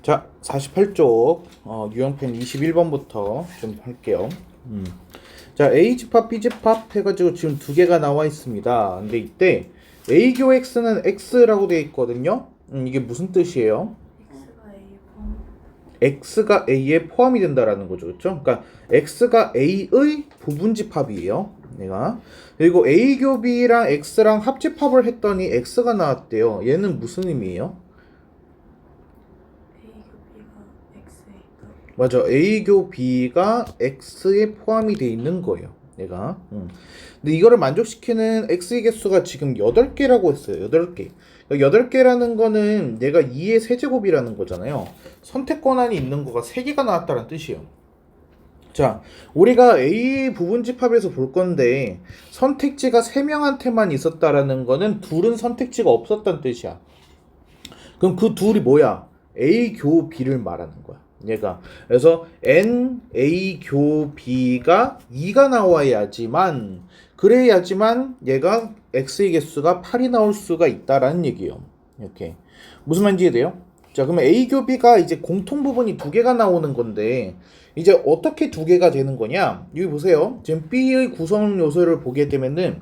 자, 48쪽 유형편 21번부터 좀 할게요. 자, A집합, B집합 해가지고 지금 두 개가 나와 있습니다. 근데 이때 A교 X는 X라고 되어 있거든요. 이게 무슨 뜻이에요? X가 A에 포함이 된다라는 거죠. 그렇죠? 그러니까 X가 A의 부분집합이에요. 내가. 그리고 A교 B랑 X랑 합집합을 했더니 X가 나왔대요. 얘는 무슨 의미예요? 맞아. A교 B가 X에 포함이 돼 있는 거예요. 얘가. 근데 이거를 만족시키는 X의 개수가 지금 8개라고 했어요. 8개. 8개라는 거는 얘가 2의 세제곱이라는 거잖아요. 선택 권한이 있는 거가 3개가 나왔다는 뜻이에요. 자, 우리가 A 부분집합에서 볼 건데 선택지가 3명한테만 있었다라는 거는 둘은 선택지가 없었다는 뜻이야. 그럼 그 둘이 뭐야? A 교 B를 말하는 거야. 얘가. 그래서 N A 교 B가 2가 나와야지만 그래야지만 얘가 X의 개수가 8이 나올 수가 있다라는 얘기예요. 이렇게. 무슨 말인지 이해돼요? 자, 그러면 A 교 B가 이제 공통 부분이 두 개가 나오는 건데 이제 어떻게 두 개가 되는 거냐? 여기 보세요. 지금 B의 구성 요소를 보게 되면은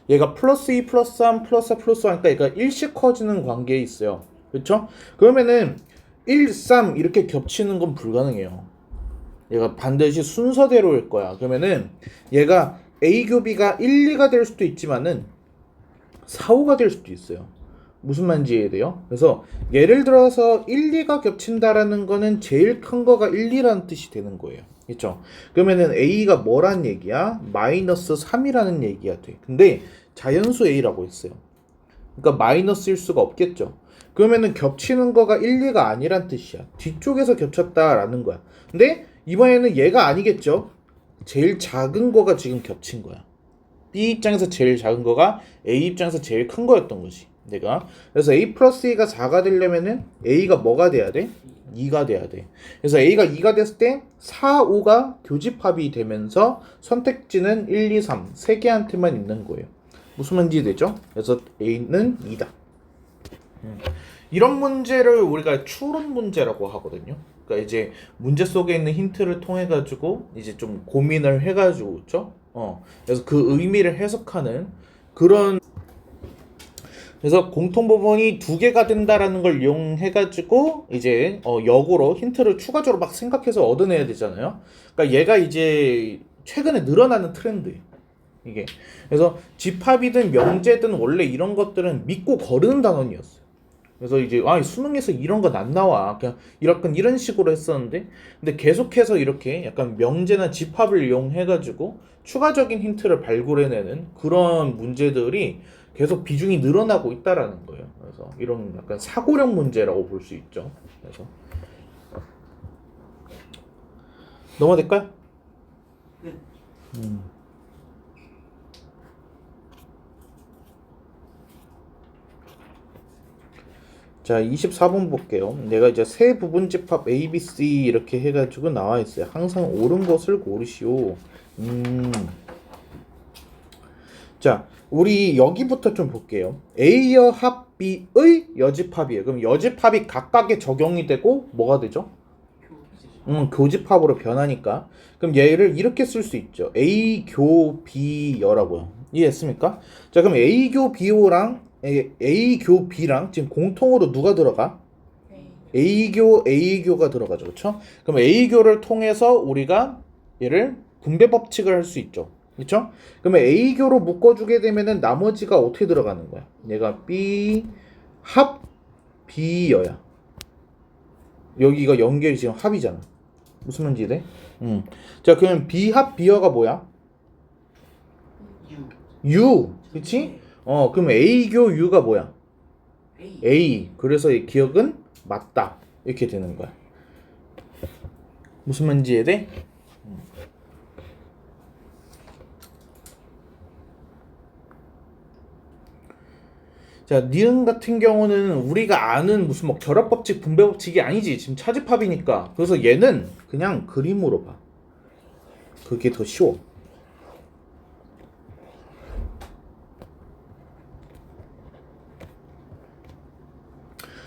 얘가 플러스 2 플러스 3 플러스 4 플러스 1 하니까 얘가 일씩 커지는 관계에 있어요. 그렇죠? 그러면은 1, 3 이렇게 겹치는 건 불가능해요. 얘가 반드시 순서대로일 거야. 그러면은 얘가 A 교 B가 1, 2가 될 수도 있지만은 4, 5가 될 수도 있어요. 무슨 말인지 이해돼요? 그래서 예를 들어서 1, 2가 겹친다라는 거는 제일 큰 거가 1, 2라는 뜻이 되는 거예요. 그렇죠? 그러면은 A가 뭐란 얘기야? 마이너스 3이라는 얘기가 돼. 근데 자연수 A라고 했어요. 그러니까 마이너스일 수가 없겠죠. 그러면은 겹치는 거가 1, 2가 아니란 뜻이야. 뒤쪽에서 겹쳤다라는 거야. 근데 이번에는 얘가 아니겠죠. 제일 작은 거가 지금 겹친 거야. B 입장에서 제일 작은 거가 A 입장에서 제일 큰 거였던 거지. 내가. 그래서 A 플러스 A가 4가 되려면은 A가 뭐가 돼야 돼? 2가 돼야 돼. 그래서 A가 2가 됐을 때 4, 5가 교집합이 되면서 선택지는 1, 2, 3 세 개한테만 있는 거예요. 무슨 말인지 되죠? 그래서 A는 2다. 이런 문제를 우리가 추론 문제라고 하거든요. 그러니까 이제 문제 속에 있는 힌트를 통해 가지고 이제 좀 고민을 해 가지고 그렇죠? 그래서 그 의미를 해석하는 그런. 그래서 공통 부분이 두 개가 된다라는 걸 이용해 가지고 이제 역으로 힌트를 추가적으로 막 생각해서 얻어내야 되잖아요. 그러니까 얘가 이제 최근에 늘어나는 트렌드예요. 이게. 그래서 집합이든 명제든 원래 이런 것들은 믿고 거르는 단원이었어요. 그래서 이제 수능에서 이런 건 안 나와. 그냥 약간 이런 식으로 했었는데 근데 계속해서 이렇게 약간 명제나 집합을 이용해 가지고 추가적인 힌트를 발굴해내는 그런 문제들이 계속 비중이 늘어나고 있다라는 거예요. 그래서 이런 약간 사고력 문제라고 볼 수 있죠. 그래서 넘어가 될까요? 네. 자, 24번 볼게요. 내가 이제 세 부분 집합 A, B, C 이렇게 해가지고 나와 있어요. 항상 옳은 것을 고르시오. 자, 우리 여기부터 좀 볼게요. A여 합 B의 여집합이에요. 그럼 여집합이 각각에 적용이 되고 뭐가 되죠? 교집합으로 변하니까. 그럼 얘를 이렇게 쓸 수 있죠. A 교 B 여라고요. 이해했습니까? 자, 그럼 A 교 B랑 A 교 B랑 지금 공통으로 누가 들어가? A교가 들어가죠. 그렇죠? 그럼 A교를 통해서 우리가 얘를 분배 법칙을 할 수 있죠. 그렇죠? 그러면 A교로 묶어주게 되면은 나머지가 어떻게 들어가는 거야? 얘가 B 합 B여야. 여기가 연결이 지금 합이잖아. 무슨 말인지 돼? 자, 그러면 B 합 B여가 뭐야? U. 그치? 그럼 A교 U가 뭐야? A. 그래서 이 기억은 맞다. 이렇게 되는 거야. 무슨 말인지 이해돼? 자, 니은 같은 경우는 우리가 아는 무슨 뭐 결합법칙, 분배법칙이 아니지. 지금 차집합이니까. 그래서 얘는 그냥 그림으로 봐. 그게 더 쉬워.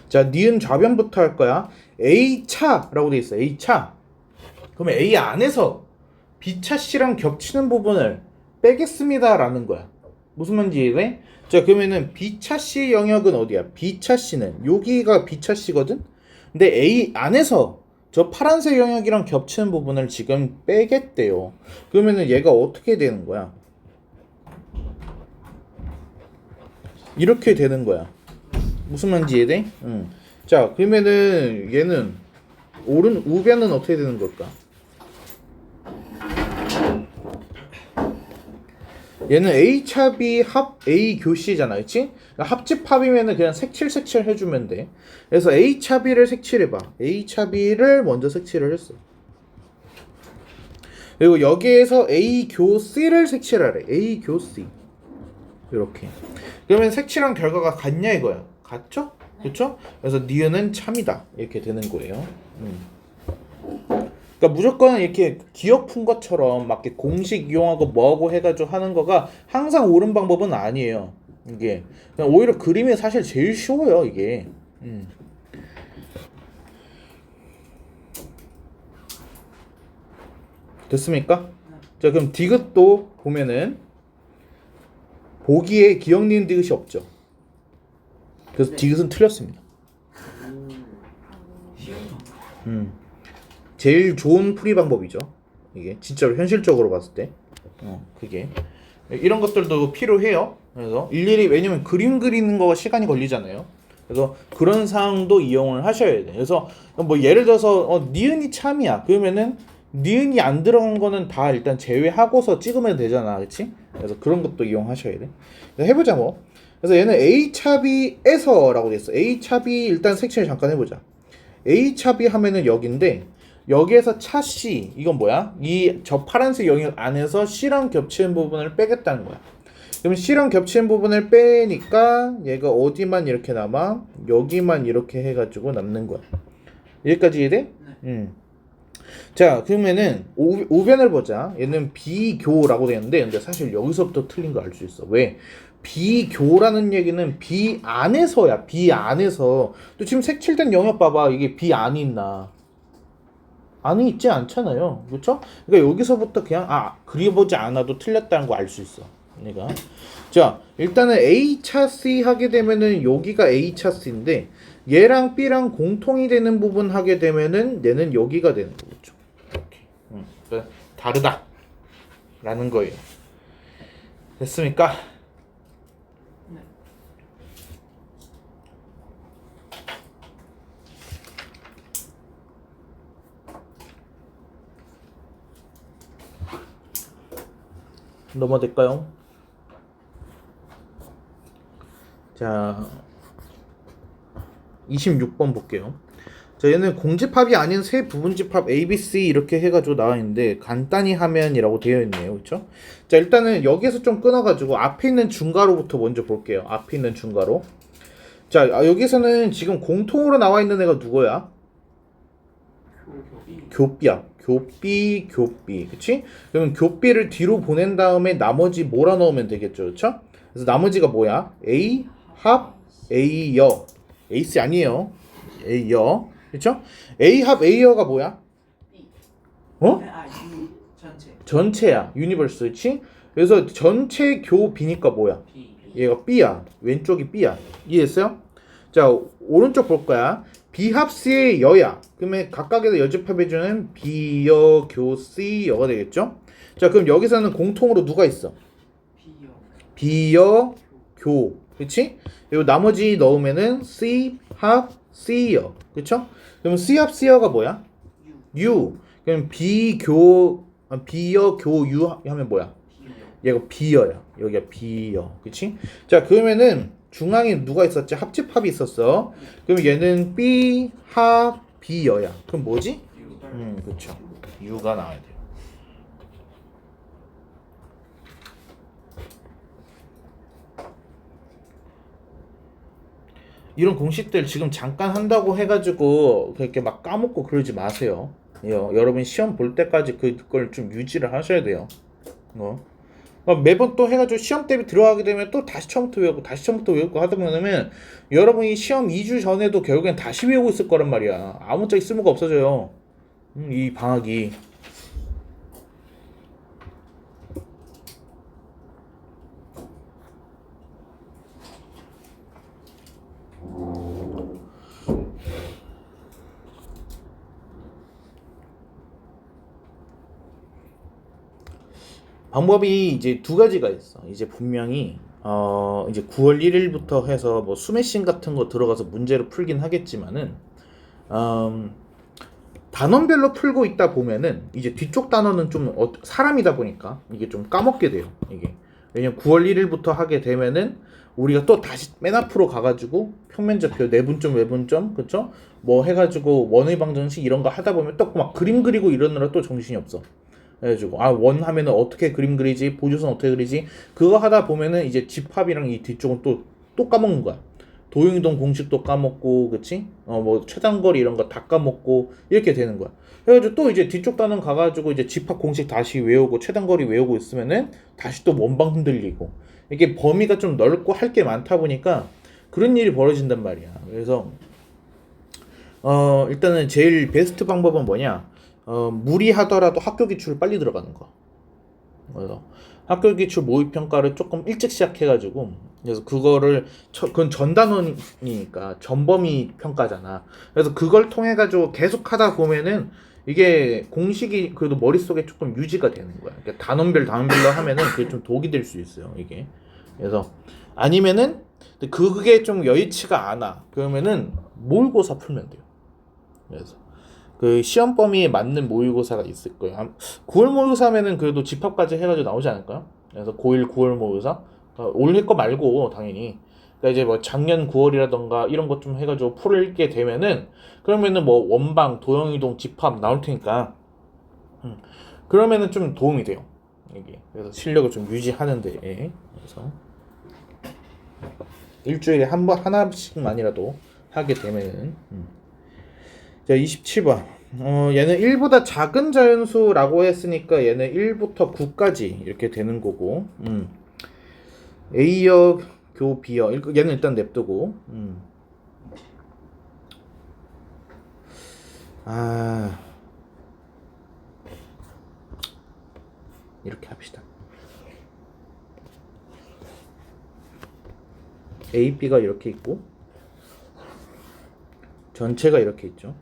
자, 니은 좌변부터 할 거야. A차라고 돼 있어. A차. 그러면 A 안에서 B차 C랑 겹치는 부분을 빼겠습니다라는 거야. 무슨 말인지 이해돼? 자, 그러면은 B차 C 영역은 어디야? B차 C는 여기가 B차 C거든. 근데 A 안에서 저 파란색 영역이랑 겹치는 부분을 지금 빼겠대요. 그러면은 얘가 어떻게 되는 거야? 이렇게 되는 거야. 무슨 말인지 이해돼? 응. 자, 그러면은 얘는 우변은 어떻게 되는 걸까? 얘는 A차 B 합 A 교시잖아, 그치? 그러니까 합집합이면은 그냥 색칠 해주면 돼. 그래서 A차 B를 색칠해봐. A차 B를 먼저 색칠을 했어. 그리고 여기에서 A 교 C를 색칠하래. A 교 C. 이렇게. 그러면 색칠한 결과가 같냐 이거야. 같죠? 그렇죠? 그래서 니은은 참이다. 이렇게 되는 거예요. 그러니까 무조건 이렇게 기억 푼 것처럼 막 이렇게 공식 이용하고 뭐하고 해가지고 하는 거가 항상 옳은 방법은 아니에요. 이게 그냥 오히려 그림이 사실 제일 쉬워요. 이게. 됐습니까? 자, 그럼 디귿도 보면은 보기에 기억 니은 디귿이 없죠. 그래서 디귿은 틀렸습니다. 제일 좋은 풀이 방법이죠. 이게 진짜로 현실적으로 봤을 때, 그게 이런 것들도 필요해요. 그래서 일일이 왜냐면 그림 그리는 거가 시간이 걸리잖아요. 그래서 그런 상황도 이용을 하셔야 돼. 그래서 뭐 예를 들어서 니은이 참이야. 그러면은 니은이 안 들어간 거는 다 일단 제외하고서 찍으면 되잖아, 그렇지? 그래서 그런 것도 이용하셔야 돼. 해보자 뭐. 그래서 얘는 A 차비에서라고 돼 있어. A 차비 일단 색칠 잠깐 해보자. A 차비 하면은 여기인데. 여기에서 차 C 이건 뭐야? 이 저 파란색 영역 안에서 C랑 겹치는 부분을 빼겠다는 거야. 그럼 C랑 겹치는 부분을 빼니까 얘가 어디만 이렇게 남아? 여기만 이렇게 해가지고 남는 거야. 여기까지 이해돼? 자, 그러면은 우변을 보자. 얘는 비교라고 되는데 근데 사실 여기서부터 틀린 거 알 수 있어. 왜? 비교라는 얘기는 B 안에서야. B 안에서. 또 지금 색칠된 영역 봐봐. 이게 B 안이 있나? 안이 있지 않잖아요. 그렇죠? 그러니까 여기서부터 그냥 그려보지 않아도 틀렸다는 거 알 수 있어. 내가. 자, 일단은 A차 C 하게 되면은 여기가 A차 C인데 얘랑 B랑 공통이 되는 부분 하게 되면은 얘는 여기가 되는 거겠죠. 이렇게. 그러니까 다르다. 라는 거예요. 됐습니까? 넘어갈까요? 자, 26번 볼게요. 자, 얘는 공집합이 아닌 세 부분집합 A, B, C 이렇게 해가지고 나와 있는데 간단히 하면이라고 되어 있네요. 그렇죠? 자, 일단은 여기에서 좀 끊어가지고 앞에 있는 중괄호부터 먼저 볼게요. 앞에 있는 중괄호. 자, 여기서는 지금 공통으로 나와 있는 애가 누구야? 교비야. 교비. 그치? 그러면 교비를 뒤로 보낸 다음에 나머지 몰아넣으면 되겠죠. 그쵸? 그래서 나머지가 뭐야? A, 합, A, 여. 에이스 아니에요. A, 여. 그쵸? A, 합, A, 여가 뭐야? 어? 전체야. 유니버스. 그치? 그래서 전체 교비니까 뭐야? 얘가 B야. 왼쪽이 B야. 이해했어요? 자, 오른쪽 볼 거야. 비합C의 여야. 그러면 각각에서 여집합해주는 비여, 교, C, 여가 되겠죠? 자, 그럼 여기서는 공통으로 누가 있어? 비여, 교. 그치? 그리고 나머지 넣으면은 C, 합, C, 여. 그쵸? 그럼 C, 합, C, 여가 뭐야? U. 그럼 비여, 교, 유 하면 뭐야? 얘가 비여야. 여기가 비여. 그치? 자, 그러면은 중앙에 누가 있었지? 합집합이 있었어. 그럼 얘는 B, 합, B여야. 그럼 뭐지? 그쵸. U가 나와야 돼요. 이런 공식들 지금 잠깐 한다고 해가지고 그렇게 막 까먹고 그러지 마세요. 여러분 시험 볼 때까지 그걸 좀 유지를 하셔야 돼요. 매번 또 해가지고 시험 대비 들어가게 되면 또 다시 처음부터 외우고 다시 처음부터 외우고 하다 보면 여러분이 시험 2주 전에도 결국엔 다시 외우고 있을 거란 말이야. 아무짝에 쓸모가 없어져요. 이 방학이. 방법이 이제 두 가지가 있어. 이제 분명히 이제 9월 1일부터 해서 뭐 수매싱 같은 거 들어가서 문제를 풀긴 하겠지만은 단원별로 풀고 있다 보면은 이제 뒤쪽 단원은 좀 사람이다 보니까 이게 좀 까먹게 돼요. 이게 왜냐면 9월 1일부터 하게 되면은 우리가 또 다시 맨 앞으로 가가지고 평면좌표 내분점 외분점 그쵸? 뭐 해가지고 원의 방정식 이런 거 하다 보면 또 막 그림 그리고 이러느라 또 정신이 없어. 해가지고 원 하면은 어떻게 그림 그리지 보조선 어떻게 그리지 그거 하다 보면은 이제 집합이랑 이 뒤쪽은 또 까먹는 거야. 도형이동 공식도 까먹고 그치? 뭐 최단거리 이런 거 다 까먹고 이렇게 되는 거야. 그래가지고 또 이제 뒤쪽 단원 가가지고 이제 집합 공식 다시 외우고 최단거리 외우고 있으면은 다시 또 원방 흔들리고 이게 범위가 좀 넓고 할 게 많다 보니까 그런 일이 벌어진단 말이야. 그래서 일단은 제일 베스트 방법은 뭐냐? 무리하더라도 학교 기출을 빨리 들어가는 거. 그래서 학교 기출 모의 평가를 조금 일찍 시작해가지고 그래서 그건 전단원이니까 전범위 평가잖아. 그래서 그걸 통해 가지고 계속 하다 보면은 이게 공식이 그래도 머릿속에 조금 유지가 되는 거야. 그러니까 단원별로 하면은 그게 좀 독이 될 수 있어요. 이게. 그래서 아니면은 그게 좀 여의치가 않아. 그러면은 모의고사 풀면 돼요. 그래서 그 시험 범위에 맞는 모의고사가 있을 거예요. 9월 모의고사 하면은 그래도 집합까지 해가지고 나오지 않을까요? 그래서 고1 9월 모의고사 올릴 거 말고 당연히 그러니까 이제 뭐 작년 9월이라던가 이런 것 좀 해가지고 풀게 되면은 그러면은 뭐 원방 도형이동 집합 나올 테니까 그러면은 좀 도움이 돼요. 이게 그래서 실력을 좀 유지하는데 그래서 일주일에 하나씩만이라도 하게 되면은 자 27번 얘는 1보다 작은 자연수라고 했으니까 얘는 1부터 9까지 이렇게 되는 거고 A역 교 B역 얘는 일단 냅두고 이렇게 합시다. A, B가 이렇게 있고 전체가 이렇게 있죠.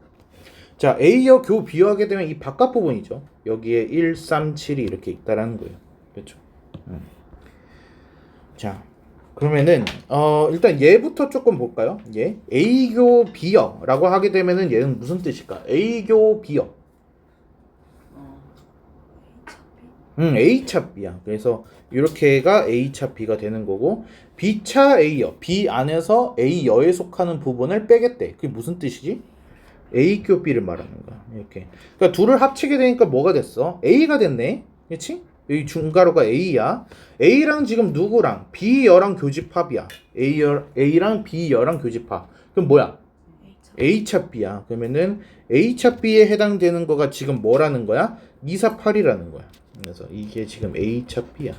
자, A역 교 B역 하게 되면 이 바깥 부분이죠. 여기에 1, 3, 7이 이렇게 있다라는 거예요. 그렇죠? 자, 그러면은 일단 얘부터 조금 볼까요? 얘 A교 B역라고 하게 되면은 얘는 무슨 뜻일까? A교 B역. A차 B야. 그래서 이렇게가 A차 B가 되는 거고 B차 A역. B 안에서 A여에 속하는 부분을 빼겠대. 그게 무슨 뜻이지? A교 B를 말하는 거야. 이렇게. 그러니까 둘을 합치게 되니까 뭐가 됐어? A가 됐네. 그렇지? 여기 중괄호가 A야. A랑 지금 누구랑? B여랑 교집합이야. A랑 B여랑 교집합. 그럼 뭐야? A차 B야. 그러면은 A차 B에 해당되는 거가 지금 뭐라는 거야? 2, 4, 8이라는 거야. 그래서 이게 지금 A차 B야.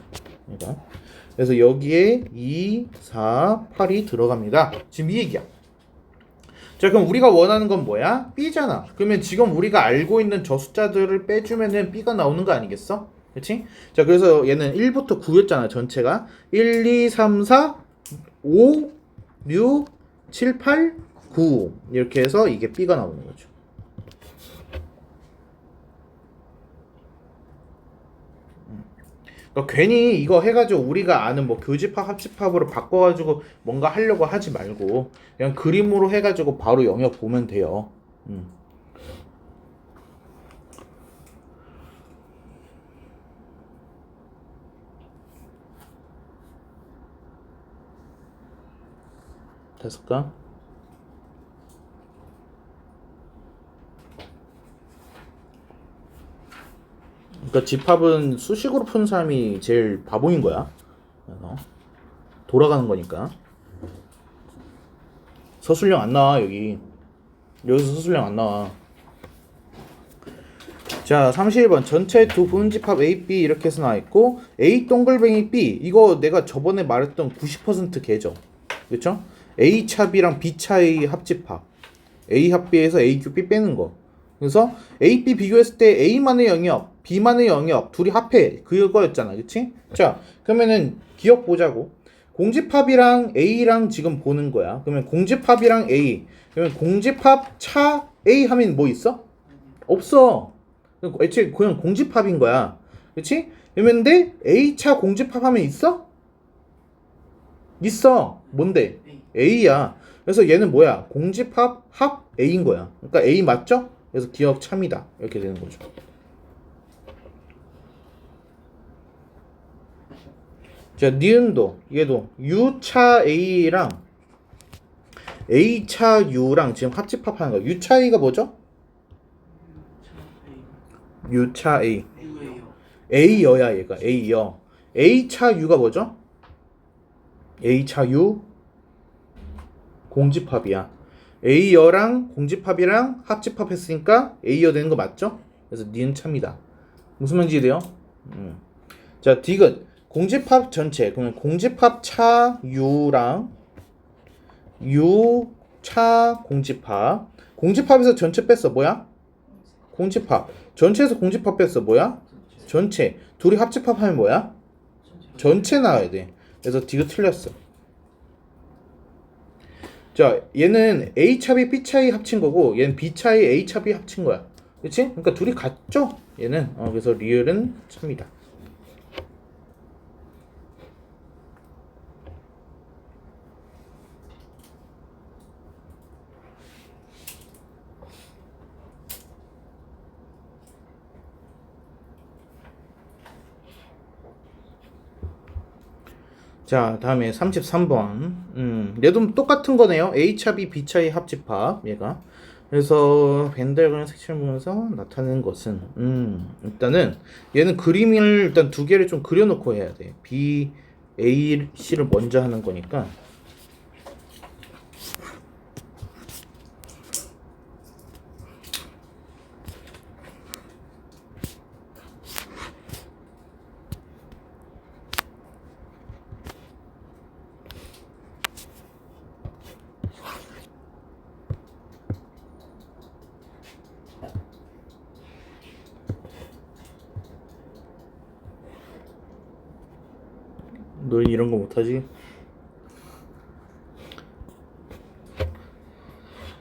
그래서 여기에 2, 4, 8이 들어갑니다. 지금 이 얘기야. 자, 그럼 우리가 원하는 건 뭐야? B잖아. 그러면 지금 우리가 알고 있는 저 숫자들을 빼주면은 B가 나오는 거 아니겠어? 그렇지? 자, 그래서 얘는 1부터 9였잖아, 전체가. 1, 2, 3, 4, 5, 6, 7, 8, 9. 이렇게 해서 이게 B가 나오는 거죠. 그러니까 괜히 이거 해가지고 우리가 아는 뭐 교집합, 합집합으로 바꿔가지고 뭔가 하려고 하지 말고 그냥 그림으로 해가지고 바로 영역 보면 돼요. 됐을까? 그러니까 집합은 수식으로 푸는 사람이 제일 바보인 거야. 그래서 돌아가는 거니까. 서술형 안 나와 여기. 여기서 서술형 안 나와. 자, 31번 전체 두 부분집합 A, B 이렇게 해서 나와 있고 A 동글뱅이 B 이거 내가 저번에 말했던 90% 개죠. 그렇죠? A 차 B랑 B 차 A 합집합. A 합 B에서 A 큐 B 빼는 거. 그래서 A, B 비교했을 때 A만의 영역, B만의 영역 둘이 합해 그거였잖아. 그치? 자, 그러면은 기억 보자고. 공집합이랑 A랑 지금 보는 거야. 그러면 공집합이랑 A 그러면 공집합 차 A 하면 뭐 있어? 없어. 애초에 그냥 공집합인 거야. 그치? 그런데 A차 공집합하면 있어? 있어. 뭔데? A야. 그래서 얘는 뭐야? 공집합 합 A인 거야. 그러니까 A 맞죠? 그래서 기억 참이다. 이렇게 되는 거죠. 자, 니은도 얘도 U차 A랑 A차 U랑 지금 합집합하는 거야. U차 A가 뭐죠? U차 A. A여야 얘가 A여. A차 U가 뭐죠? A차 U 공집합이야. A여랑 공집합이랑 합집합 했으니까 A여 되는 거 맞죠? 그래서 니은 참이다. 무슨 말인지 돼요? 자, 디귿 공집합 전체. 그러면 공집합 차 U랑 U 차 공집합. 공집합에서 전체 뺐어. 뭐야? 공집합. 전체에서 공집합 뺐어. 뭐야? 전체. 둘이 합집합하면 뭐야? 전체 나와야 돼. 그래서 디귿 틀렸어. 자, 얘는 A 차 B, B 차 A 합친 거고 얘는 B 차 A, A 차 B 합친 거야. 그치? 그러니까 둘이 같죠? 얘는. 그래서 리을은 참이다. 자, 다음에 33번. 얘도 똑같은 거네요. A차 B, B차의 합집합, 얘가. 그래서 벤달그램 색칠을 보면서 나타내는 것은, 일단은, 얘는 그림을 일단 두 개를 좀 그려놓고 해야 돼. B, A, C를 먼저 하는 거니까. 너 이런 거 못하지?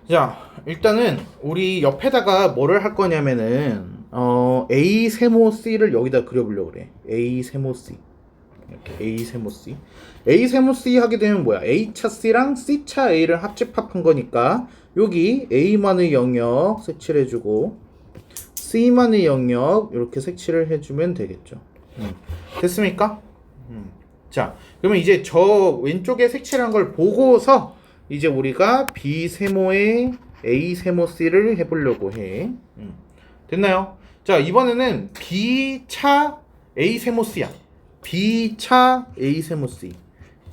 자, 일단은 우리 옆에다가 뭐를 할 거냐면은 A 세모 C를 여기다 그려보려고 그래. A 세모 C. 이렇게 A 세모 C. A 세모 C 하게 되면 뭐야? A차 C랑 C차 A를 합집합한 거니까 여기 A만의 영역 색칠해주고 C만의 영역 이렇게 색칠을 해주면 되겠죠. 됐습니까? 자, 그러면 이제 저 왼쪽에 색칠한 걸 보고서 이제 우리가 B 세모에 A 세모 C를 해보려고 해. 됐나요? 자, 이번에는 B 차 A 세모 C야. B 차 A 세모 C.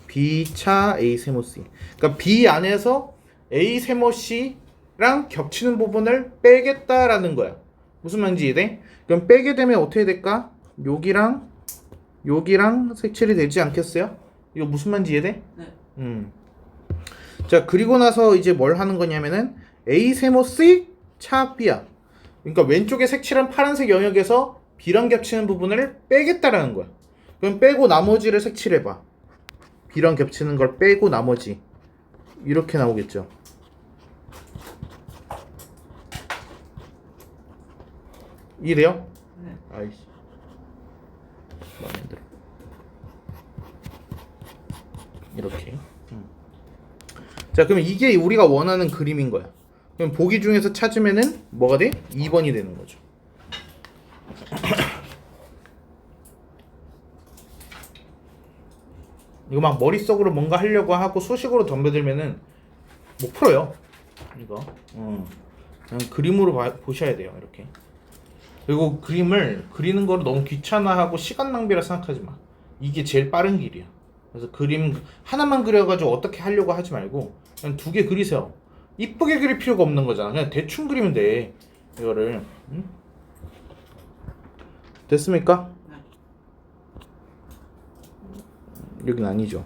B 차 A 세모 C. 그러니까 B 안에서 A 세모 C랑 겹치는 부분을 빼겠다라는 거야. 무슨 말인지 이해돼? 그럼 빼게 되면 어떻게 될까? 여기랑 색칠이 되지 않겠어요? 이거 무슨 말인지 이해돼? 네. 자, 그리고 나서 이제 뭘 하는 거냐면은 A 세모 C 차 B야. 그러니까 왼쪽에 색칠한 파란색 영역에서 B랑 겹치는 부분을 빼겠다라는 거야. 그럼 빼고 나머지를 색칠해봐. B랑 겹치는 걸 빼고 나머지 이렇게 나오겠죠. 이래요? 네. 아이씨. 마음에 안 들어. 이렇게. 자, 그럼 이게 우리가 원하는 그림인 거야. 그럼 보기 중에서 찾으면은 뭐가 돼? 2번이 되는 거죠. 이거 막 머릿속으로 뭔가 하려고 하고 수식으로 덤벼들면은 못 풀어요. 이거. 그냥 그림으로 보셔야 돼요. 이렇게. 그리고 그림을 그리는 거를 너무 귀찮아하고 시간 낭비라 생각하지 마. 이게 제일 빠른 길이야. 그래서 그림 하나만 그려가지고 어떻게 하려고 하지 말고 그냥 두 개 그리세요. 이쁘게 그릴 필요가 없는 거잖아. 그냥 대충 그리면 돼. 이거를. 됐습니까? 여긴 아니죠.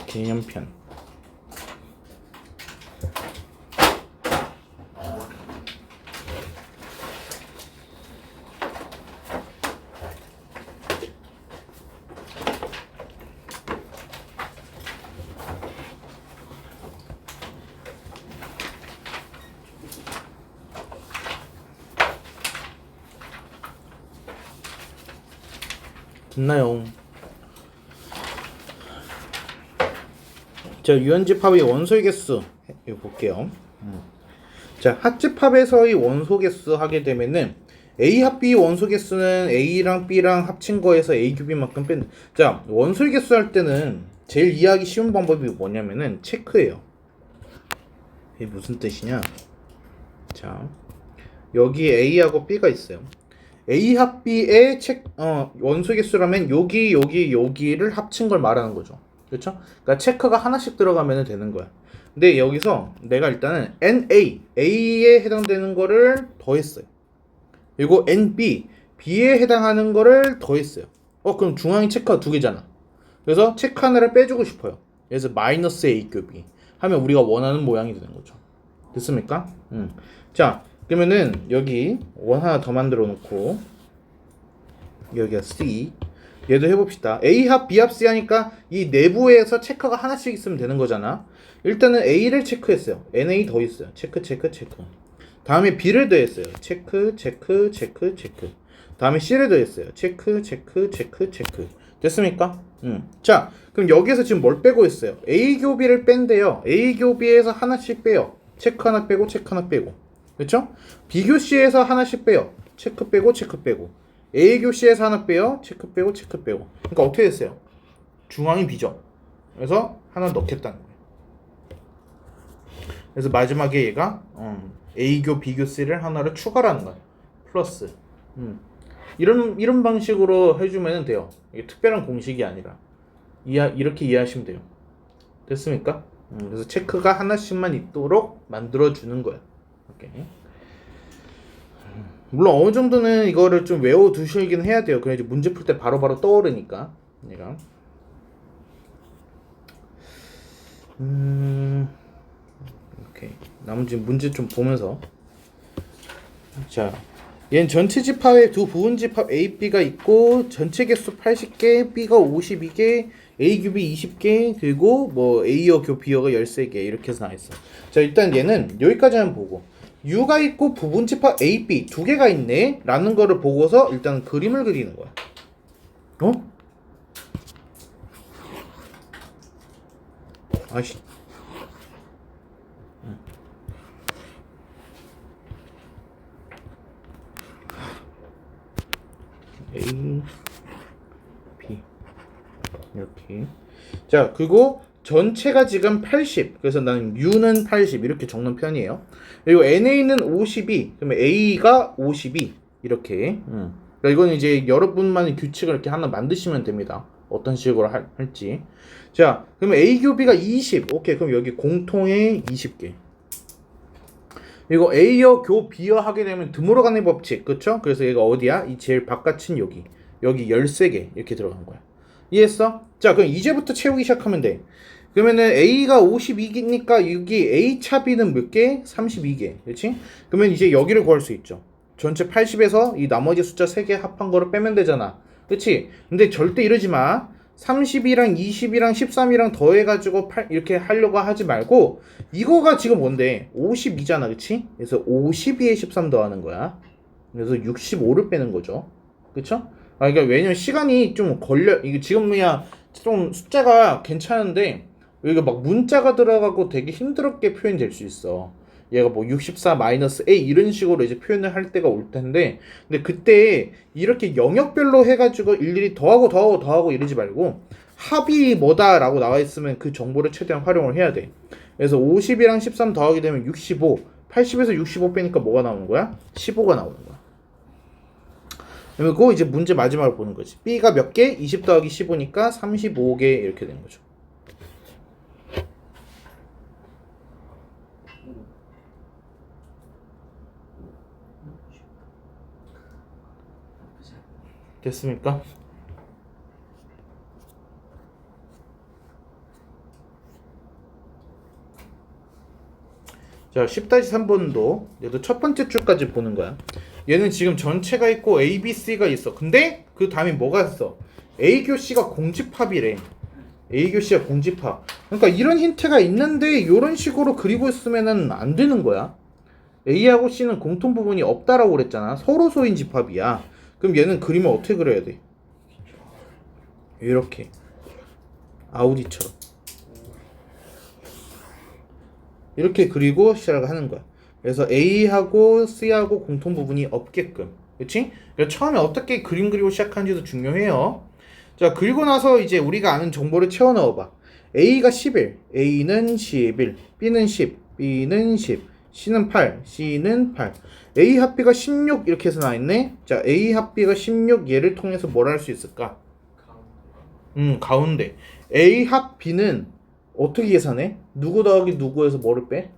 개념편. 됐나요? 자, 유연집합의 원소의 개수 이거 볼게요. 자, 합집합에서의 원소 개수 하게 되면은 A 합 B 원소 개수는 A랑 B랑 합친 거에서 A 큐비만큼 뺀다. 자, 원소의 개수 할 때는 제일 이해하기 쉬운 방법이 뭐냐면은 체크예요. 이게 무슨 뜻이냐? 자, 여기 A하고 B가 있어요. A 합 B의 원소 개수라면 여기를 합친 걸 말하는 거죠. 그렇죠? 그러니까 체크가 하나씩 들어가면 되는 거야. 근데 여기서 내가 일단은 A에 해당되는 거를 더했어요. 그리고 NB, B에 해당하는 거를 더했어요. 그럼 중앙이 체크가 두 개잖아. 그래서 체크 하나를 빼주고 싶어요. 그래서 마이너스 A 큐비 하면 우리가 원하는 모양이 되는 거죠. 됐습니까? 자, 그러면은 여기 원 하나 더 만들어 놓고 여기가 C 얘도 해봅시다. A 합 B 합 C 하니까 이 내부에서 체크가 하나씩 있으면 되는 거잖아. 일단은 A를 체크했어요. NA 더 있어요. 체크 다음에 B를 더했어요. 체크 다음에 C를 더했어요. 체크 됐습니까? 자, 그럼 여기에서 지금 뭘 빼고 있어요? A 교비를 뺀대요. A 교비에서 하나씩 빼요. 체크 하나 빼고 체크 하나 빼고, 그렇죠? B 교시에서 하나씩 빼요. 체크 빼고 A 교시에서 하나 빼요. 체크 빼고 그러니까 어떻게 됐어요? 중앙이 B죠. 그래서 하나 넣겠다는 거예요. 그래서 마지막에 얘가 A교 B교 C를 하나를 추가라는 거예요. 플러스 이런 방식으로 해주면 돼요. 이게 특별한 공식이 아니라 이렇게 이해하시면 돼요. 됐습니까? 그래서 체크가 하나씩만 있도록 만들어주는 거야. 오케이. 물론 어느 정도는 이거를 좀 외워두시긴 해야 돼요. 그래야지 문제 풀 때 바로바로 떠오르니까. 얘가. 오케이. 나머지 문제 좀 보면서. 자, 얘는 전체 집합에 두 부분 집합 A, B가 있고 전체 개수 80개, B가 52개, A 큐비 20개, 그리고 뭐 A어 교 B어가 13개 이렇게 해서 나와있어. 자, 일단 얘는 여기까지만 보고 U가 있고 부분 집합 A, B 두 개가 있네 라는 거를 보고서 일단 그림을 그리는 거야. 아씨. A, B 이렇게. 자, 그리고 전체가 지금 80. 그래서 나는 U는 80 이렇게 적는 편이에요. 그리고 NA는 52. 그러면 A가 52 이렇게. 그러니까 이건 이제 여러분만의 규칙을 이렇게 하나 만드시면 됩니다. 어떤 식으로 할지. 자, 그러면 A 교비가 20. 오케이. 그럼 여기 공통의 20개. 그리고 A여 교 B여 하게 되면 드물어 가는 법칙. 그쵸? 그래서 얘가 어디야? 이 제일 바깥은 여기 13개 이렇게 들어간 거야. 이해했어? 자, 그럼 이제부터 채우기 시작하면 돼. 그러면은 A가 52개니까 여기 A 차 B는 몇 개? 32개. 그렇지? 그러면 이제 여기를 구할 수 있죠. 전체 80에서 이 나머지 숫자 3개 합한 거를 빼면 되잖아. 그렇지? 근데 절대 이러지 마. 30이랑 20이랑 13이랑 더해가지고 이렇게 하려고 하지 말고 이거가 지금 뭔데? 52잖아. 그치? 그래서 52에 13 더하는 거야. 그래서 65를 빼는 거죠. 그쵸? 그러니까 왜냐면 시간이 좀 걸려. 이게 지금 그냥 좀 숫자가 괜찮은데 여기가 막 문자가 들어가고 되게 힘들게 표현될 수 있어. 얘가 뭐 64 마이너스 A 이런 식으로 이제 표현을 할 때가 올 텐데, 근데 그때 이렇게 영역별로 해가지고 일일이 더하고 이러지 말고 합이 뭐다라고 나와 있으면 그 정보를 최대한 활용을 해야 돼. 그래서 50이랑 13 더하게 되면 65, 80에서 65 빼니까 뭐가 나오는 거야? 15가 나오는 거야. 그리고 이제 문제 마지막으로 보는 거지. B가 몇 개? 20 더하기 15니까 35개 이렇게 되는 거죠. 됐습니까? 자, 10-3번도 얘도 첫 번째 줄까지 보는 거야. 얘는 지금 전체가 있고 A, B, C가 있어. 근데 그 다음에 뭐가 있어? A교 C가 공집합이래. A교 C가 공집합. 그러니까 이런 힌트가 있는데 이런 식으로 그리고 있으면은 안 되는 거야. A하고 C는 공통 부분이 없다라고 그랬잖아. 서로 소인 집합이야. 그럼 얘는 그림을 어떻게 그려야 돼? 이렇게 아우디처럼 이렇게 그리고 시작을 하는 거야. 그래서 A하고 C하고 공통 부분이 없게끔, 그렇지? 그래서 처음에 어떻게 그림 그리고 시작하는지도 중요해요. 자, 그리고 나서 이제 우리가 아는 정보를 채워 넣어봐. A가 11, A는 11, B는 10, B는 10, C는 8, C는 8. A 합 B가 16 이렇게 해서 나와있네. 자, A 합 B가 16 얘를 통해서 뭘 할 수 있을까? 가운데. A 합 B는 어떻게 계산해? 누구 더하기 누구에서 뭐를 빼?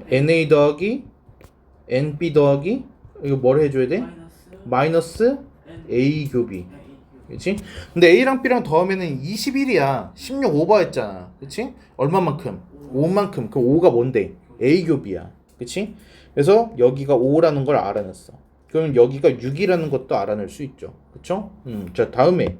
NA 더하기 NB 더하기 이거 뭘 해줘야 돼? 마이너스 A 교비. 그치? 근데 A랑 B랑 더하면은 21이야. 16 오버했잖아. 그치? 얼마만큼? 5만큼. 그 5가 뭔데? A 교비야. 그치? 그래서 여기가 5라는 걸 알아냈어. 그럼 여기가 6이라는 것도 알아낼 수 있죠. 그쵸? 자, 다음에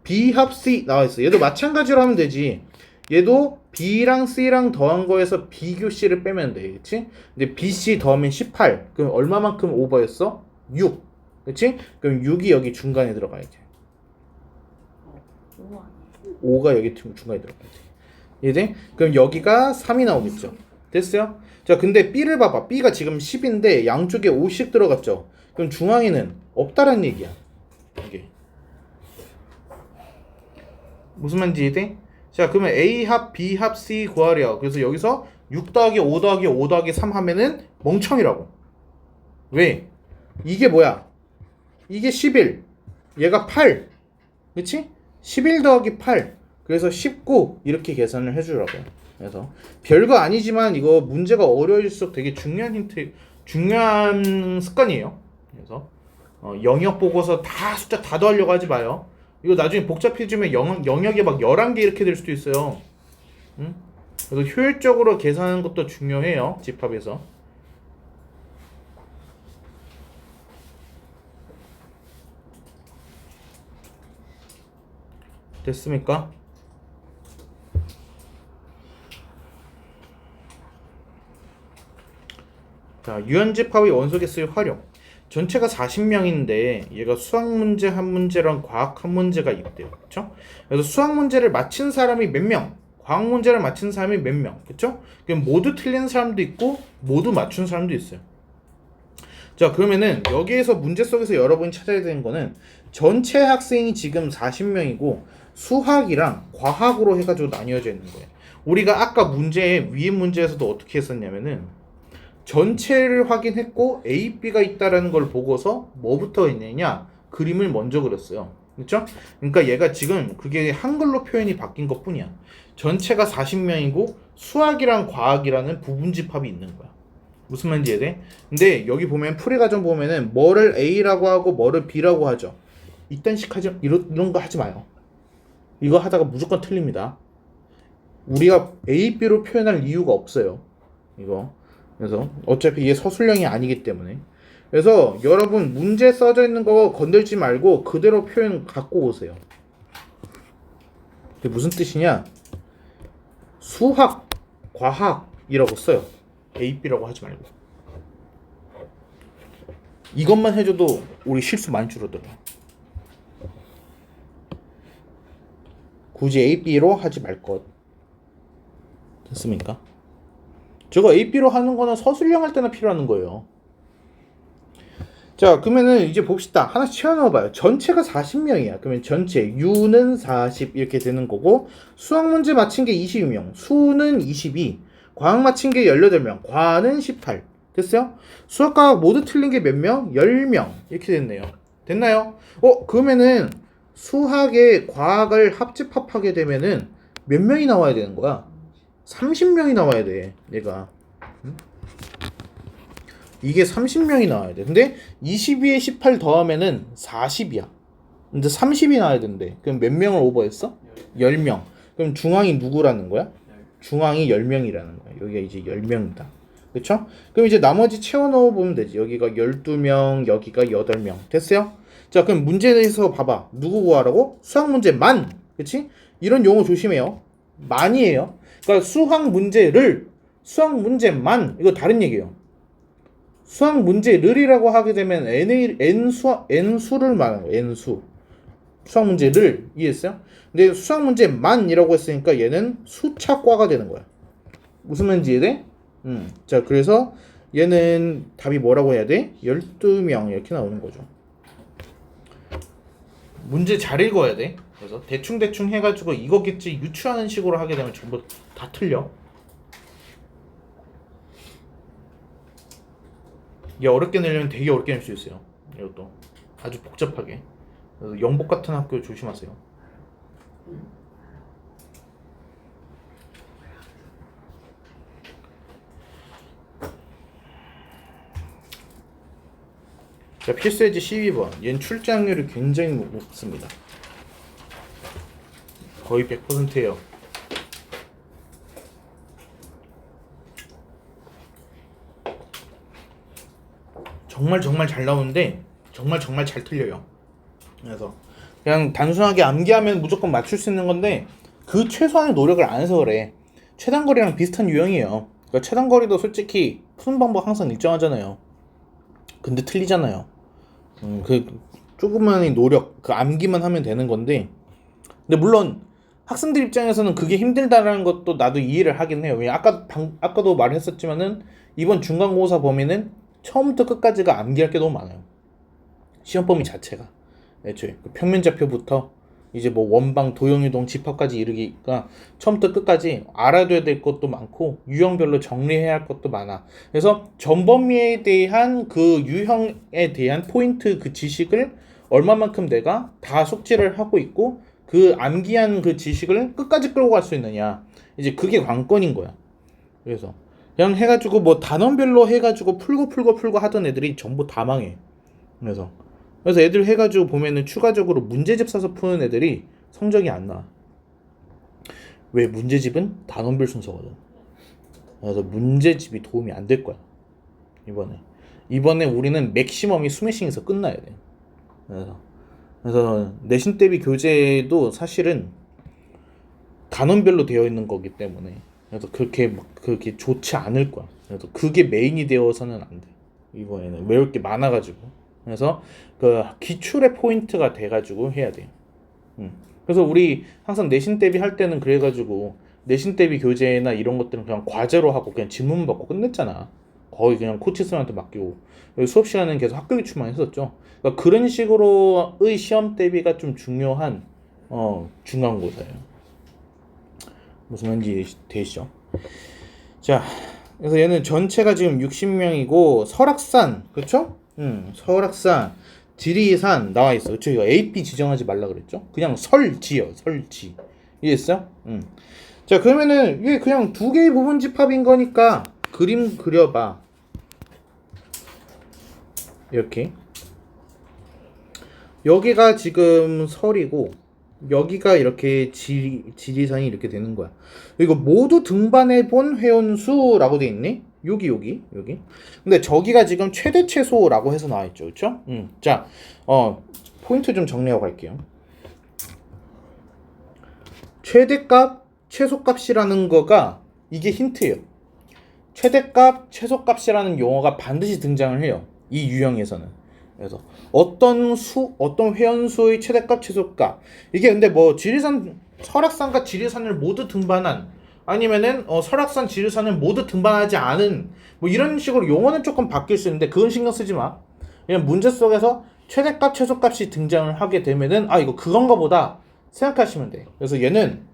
B 합 C 나와있어. 얘도 마찬가지로 하면 되지. 얘도 B랑 C랑 더한 거에서 B교 C를 빼면 돼. 그치? 근데 BC 더하면 18. 그럼 얼마만큼 오버했어? 6. 그치? 그럼 6이 여기 중간에 들어가야지. 5가 여기 중간에 들어가야지. 이해돼? 그럼 여기가 3이 나오겠죠. 됐어요? 자, 근데 B를 봐봐. B가 지금 10인데 양쪽에 5씩 들어갔죠. 그럼 중앙에는 없다라는 얘기야. 이게 무슨 말인지 이해돼? 자, 그러면 A 합 B 합 C 구하래요. 그래서 여기서 6 더하기 5 더하기 5 더하기 3 하면은 멍청이라고. 왜? 이게 뭐야? 이게 11. 얘가 8. 그치? 11 더하기 8. 그래서 19 이렇게 계산을 해주라고. 그래서 별거 아니지만 이거 문제가 어려울수록 되게 중요한 힌트, 중요한 습관이에요. 그래서 영역 보고서 다 숫자 다 더하려고 하지 마요. 이거 나중에 복잡해지면 영역이 막 11개 이렇게 될 수도 있어요. 응? 그래서 효율적으로 계산하는 것도 중요해요. 집합에서. 됐습니까? 자, 유연집합의 원소 개수의 활용. 전체가 40명인데 얘가 수학 문제 한 문제랑 과학 한 문제가 있대요. 그렇죠? 그래서 수학 문제를 맞힌 사람이 몇 명, 과학 문제를 맞힌 사람이 몇 명. 그렇죠? 그럼 모두 틀린 사람도 있고 모두 맞춘 사람도 있어요. 자, 그러면은 여기에서 문제 속에서 여러분이 찾아야 되는 거는 전체 학생이 지금 40명이고 수학이랑 과학으로 해가지고 나뉘어져 있는 거예요. 우리가 아까 문제 위에 문제에서도 어떻게 했었냐면은 전체를 확인했고 A, B가 있다라는 걸 보고서 뭐부터 했느냐? 그림을 먼저 그렸어요. 그렇죠? 그러니까 얘가 지금 그게 한글로 표현이 바뀐 것뿐이야. 전체가 40명이고 수학이랑 과학이라는 부분집합이 있는 거야. 무슨 말인지 이해돼? 근데 여기 보면 풀이 과정 보면은 뭐를 A라고 하고 뭐를 B라고 하죠. 이딴 식 하지, 이런 거 하지 마요. 이거 하다가 무조건 틀립니다. 우리가 A, B로 표현할 이유가 없어요. 이거. 그래서 어차피 이게 서술형이 아니기 때문에. 그래서 여러분 문제 써져 있는 거 건들지 말고 그대로 표현 갖고 오세요. 그게 무슨 뜻이냐? 수학, 과학이라고 써요. A, B라고 하지 말고. 이것만 해줘도 우리 실수 많이 줄어들어. 굳이 A, B로 하지 말 것. 됐습니까? 저거 A, B로 하는 거는 서술형 할 때나 필요한 거예요. 자, 그러면은 이제 봅시다. 하나씩 채워 넣어봐요. 전체가 40명이야. 그러면 전체 U는 40 이렇게 되는 거고 수학 문제 맞힌 게 22명, 수는 22, 과학 맞힌 게 18명, 과는 18. 됐어요? 수학, 과학 모두 틀린 게 몇 명? 10명 이렇게 됐네요. 됐나요? 그러면은 수학에 과학을 합집합하게 되면은 몇 명이 나와야 되는 거야? 30명이 나와야 돼. 얘가. 이게 30명이 나와야 돼. 근데 22에 18 더하면은 40이야. 근데 30이 나와야 된대. 그럼 몇 명을 오버했어? 10명. 그럼 중앙이 누구라는 거야? 중앙이 10명이라는 거야. 여기가 이제 10명이다. 그쵸? 그럼 이제 나머지 채워 넣어 보면 되지. 여기가 12명, 여기가 8명. 됐어요? 자, 그럼 문제에서 봐봐. 누구 구하라고? 수학 문제만. 그치? 이런 용어 조심해요. 만이에요. 그러니까 수학 문제만. 이거 다른 얘기예요. 수학 문제를이라고 하게 되면 n수를 말하는 거예요. n수. 수학 문제를 이해했어요? 근데 수학 문제만이라고 했으니까 얘는 수차과가 되는 거야. 무슨 말인지 이해돼? 자, 그래서 얘는 답이 뭐라고 해야 돼? 12명 이렇게 나오는 거죠. 문제 잘 읽어야 돼. 그래서 대충 해가지고 이거겠지 유추하는 식으로 하게 되면 전부 다 틀려. 이게 어렵게 내려면 되게 어렵게 낼 수 있어요. 이것도 아주 복잡하게. 그래서 영복 같은 학교 조심하세요. 자, 필수예제 12번. 얘는 출제확률이 굉장히 높습니다. 거의 100%예요. 정말 잘 나오는데 정말 잘 틀려요. 그래서 그냥 단순하게 암기하면 무조건 맞출 수 있는 건데 그 최소한의 노력을 안 해서 그래. 최단거리랑 비슷한 유형이에요. 그러니까 최단거리도 솔직히 푸는 방법 항상 일정하잖아요. 근데 틀리잖아요. 그 조그만의 노력, 그 암기만 하면 되는 건데, 근데 물론 학생들 입장에서는 그게 힘들다라는 것도 나도 이해를 하긴 해요. 왜냐 아까도 말했었지만은 이번 중간고사 범위는 처음부터 끝까지가 암기할 게 너무 많아요. 시험 범위 자체가 애초에 그 평면좌표부터 이제 뭐 원방, 도형이동, 집합까지 이르기가 처음부터 끝까지 알아둬야 될 것도 많고 유형별로 정리해야 할 것도 많아. 그래서 전범위에 대한 그 유형에 대한 포인트 그 지식을 얼마만큼 내가 다 숙지를 하고 있고 그 암기한 그 지식을 끝까지 끌고 갈 수 있느냐. 이제 그게 관건인 거야. 그래서 그냥 해가지고 뭐 단원별로 해가지고 풀고 하던 애들이 전부 다 망해. 그래서 애들 해가지고 보면은 추가적으로 문제집 사서 푸는 애들이 성적이 안 나와. 왜? 문제집은 단원별 순서거든. 그래서 문제집이 도움이 안 될 거야. 이번에 우리는 맥시멈이 스매싱에서 끝나야 돼. 그래서 내신 대비 교재도 사실은 단원별로 되어 있는 거기 때문에 그래서 그렇게 좋지 않을 거야. 그래서 그게 메인이 되어서는 안 돼. 이번에는 외울 게 많아가지고. 그래서 그 기출의 포인트가 돼가지고 해야 돼요. 그래서 우리 항상 내신 대비 할 때는 그래가지고 내신 대비 교재나 이런 것들은 그냥 과제로 하고 그냥 질문 받고 끝냈잖아. 거의 그냥 코치쌤한테 맡기고 수업 시간은 계속 학교 기출만 했었죠. 그러니까 그런 식으로의 시험 대비가 좀 중요한 중간고사예요. 무슨 말인지 되시죠? 자, 그래서 얘는 전체가 지금 60명이고 설악산, 그렇죠? 설악산, 지리산 나와 있어. 그렇죠? 이거 A, B 지정하지 말라 그랬죠? 그냥 설지요, 설지. 이해했어요? 자, 그러면은 이게 그냥 두 개의 부분 집합인 거니까 그림 그려봐. 이렇게. 여기가 지금 설이고 여기가 이렇게 지리산이 이렇게 되는 거야. 이거 모두 등반해 본 회원수라고 돼 있네. 여기. 근데 저기가 지금 최대 최소라고 해서 나와 있죠, 그렇죠? 자, 포인트 좀 정리하고 갈게요. 최대값, 최소값이라는 거가 이게 힌트예요. 최대값, 최소값이라는 용어가 반드시 등장을 해요. 이 유형에서는. 그래서 어떤 회원수의 최대값, 최소값. 이게 근데 뭐 설악산과 지리산을 모두 등반한 아니면은 설악산, 지리산을 모두 등반하지 않은 뭐 이런 식으로 용어는 조금 바뀔 수 있는데 그건 신경 쓰지 마. 그냥 문제 속에서 최대값, 최소값이 등장을 하게 되면은 이거 그건가 보다 생각하시면 돼. 그래서 얘는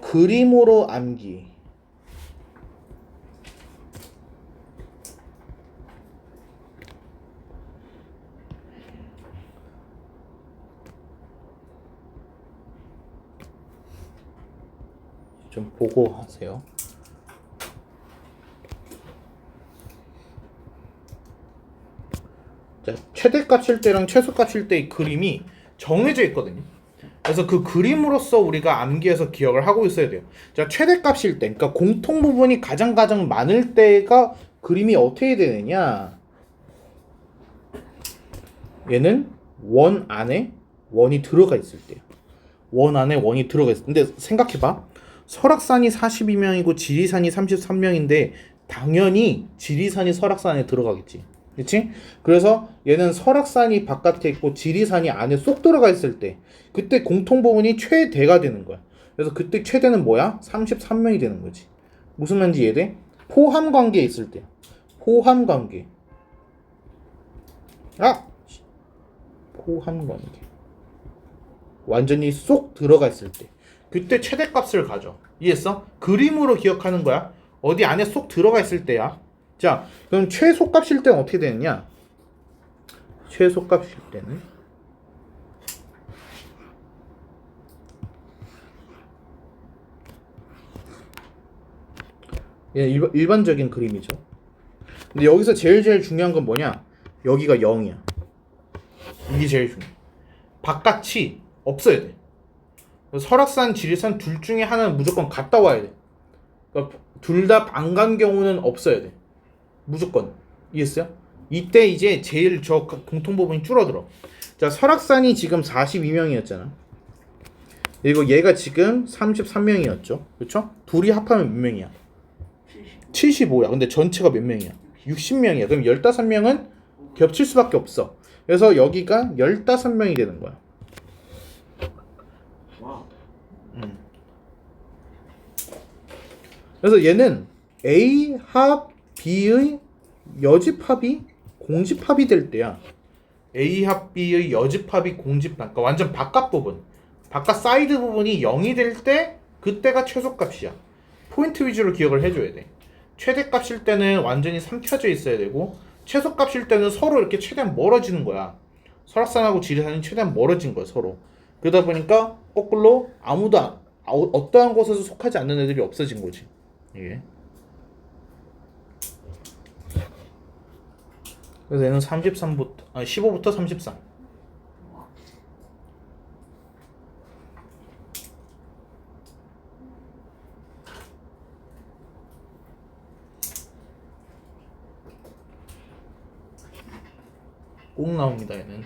그림으로 암기. 좀 보고 하세요. 자, 최대값일 때랑 최소값일 때의 그림이 정해져 있거든요. 그래서 그 그림으로서 우리가 암기해서 기억을 하고 있어야 돼요. 자, 최대값일 때, 그러니까 공통 부분이 가장 많을 때가 그림이 어떻게 되느냐? 얘는 원 안에 원이 들어가 있을 때요. 원 안에 원이 들어가 있을 때. 근데 생각해봐. 설악산이 42명이고 지리산이 33명인데 당연히 지리산이 설악산에 들어가겠지. 그렇지? 그래서 얘는 설악산이 바깥에 있고 지리산이 안에 쏙 들어가 있을 때 그때 공통 부분이 최대가 되는 거야. 그래서 그때 최대는 뭐야? 33명이 되는 거지. 무슨 말인지 이해돼? 포함 관계에 있을 때. 포함 관계. 포함 관계. 완전히 쏙 들어가 있을 때. 그때 최대값을 가져. 이해했어? 그림으로 기억하는 거야. 어디 안에 쏙 들어가 있을 때야. 자, 그럼 최소값일 때는 어떻게 되느냐? 최소값일 때는 얘 일반적인 그림이죠. 근데 여기서 제일 중요한 건 뭐냐? 여기가 0이야. 이게 제일 중요해. 바깥이 없어야 돼. 설악산, 지리산 둘 중에 하나는 무조건 갔다 와야 돼. 그러니까 둘 다 안 간 경우는 없어야 돼. 무조건. 이해했어요? 이때 이제 제일 저 공통 부분이 줄어들어. 자, 설악산이 지금 42명이었잖아. 그리고 얘가 지금 33명이었죠. 그렇죠? 둘이 합하면 몇 명이야? 75야. 근데 전체가 몇 명이야? 60명이야. 그럼 15명은 겹칠 수밖에 없어. 그래서 여기가 15명이 되는 거야. 그래서 얘는 A 합 B의 여집합이 공집합이 될 때야. A 합 B의 여집합이 공집합. 그러니까 완전 바깥 부분. 바깥 사이드 부분이 0이 될 때 그때가 최소값이야. 포인트 위주로 기억을 해줘야 돼. 최대값일 때는 완전히 삼켜져 있어야 되고 최소값일 때는 서로 이렇게 최대한 멀어지는 거야. 설악산하고 지리산이 최대한 멀어진 거야 서로. 그러다 보니까 거꾸로 아무도 어떠한 곳에서 속하지 않는 애들이 없어진 거지. 이게. 그래서 얘는 15부터 33. 꼭 나옵니다 얘는.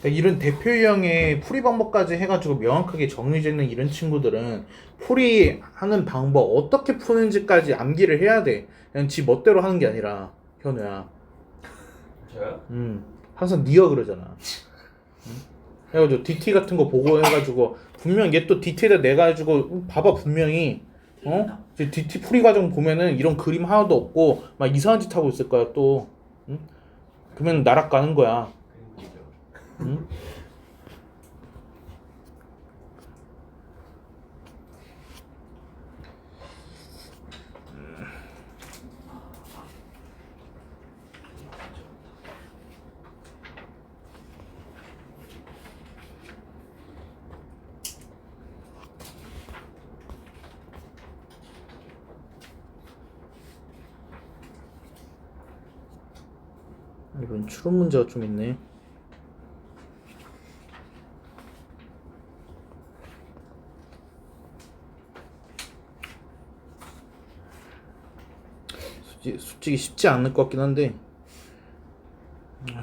이런 대표 유형의 풀이 방법까지 해가지고 명확하게 정해져 있는 이런 친구들은 풀이하는 방법 어떻게 푸는지까지 암기를 해야 돼. 그냥 지 멋대로 하는 게 아니라. 현우야. 저요? 항상 니가 그러잖아. 해가지고 DT 같은 거 보고 해가지고 분명 얘 또 DT에다 내가지고 봐봐 분명히 이제 DT 풀이 과정 보면은 이런 그림 하나도 없고 막 이상한 짓 하고 있을 거야 또. 그러면 나락 가는 거야. 응? 이런 추론 문제가 좀 있네. 솔직히 쉽지 않을 것 같긴 한데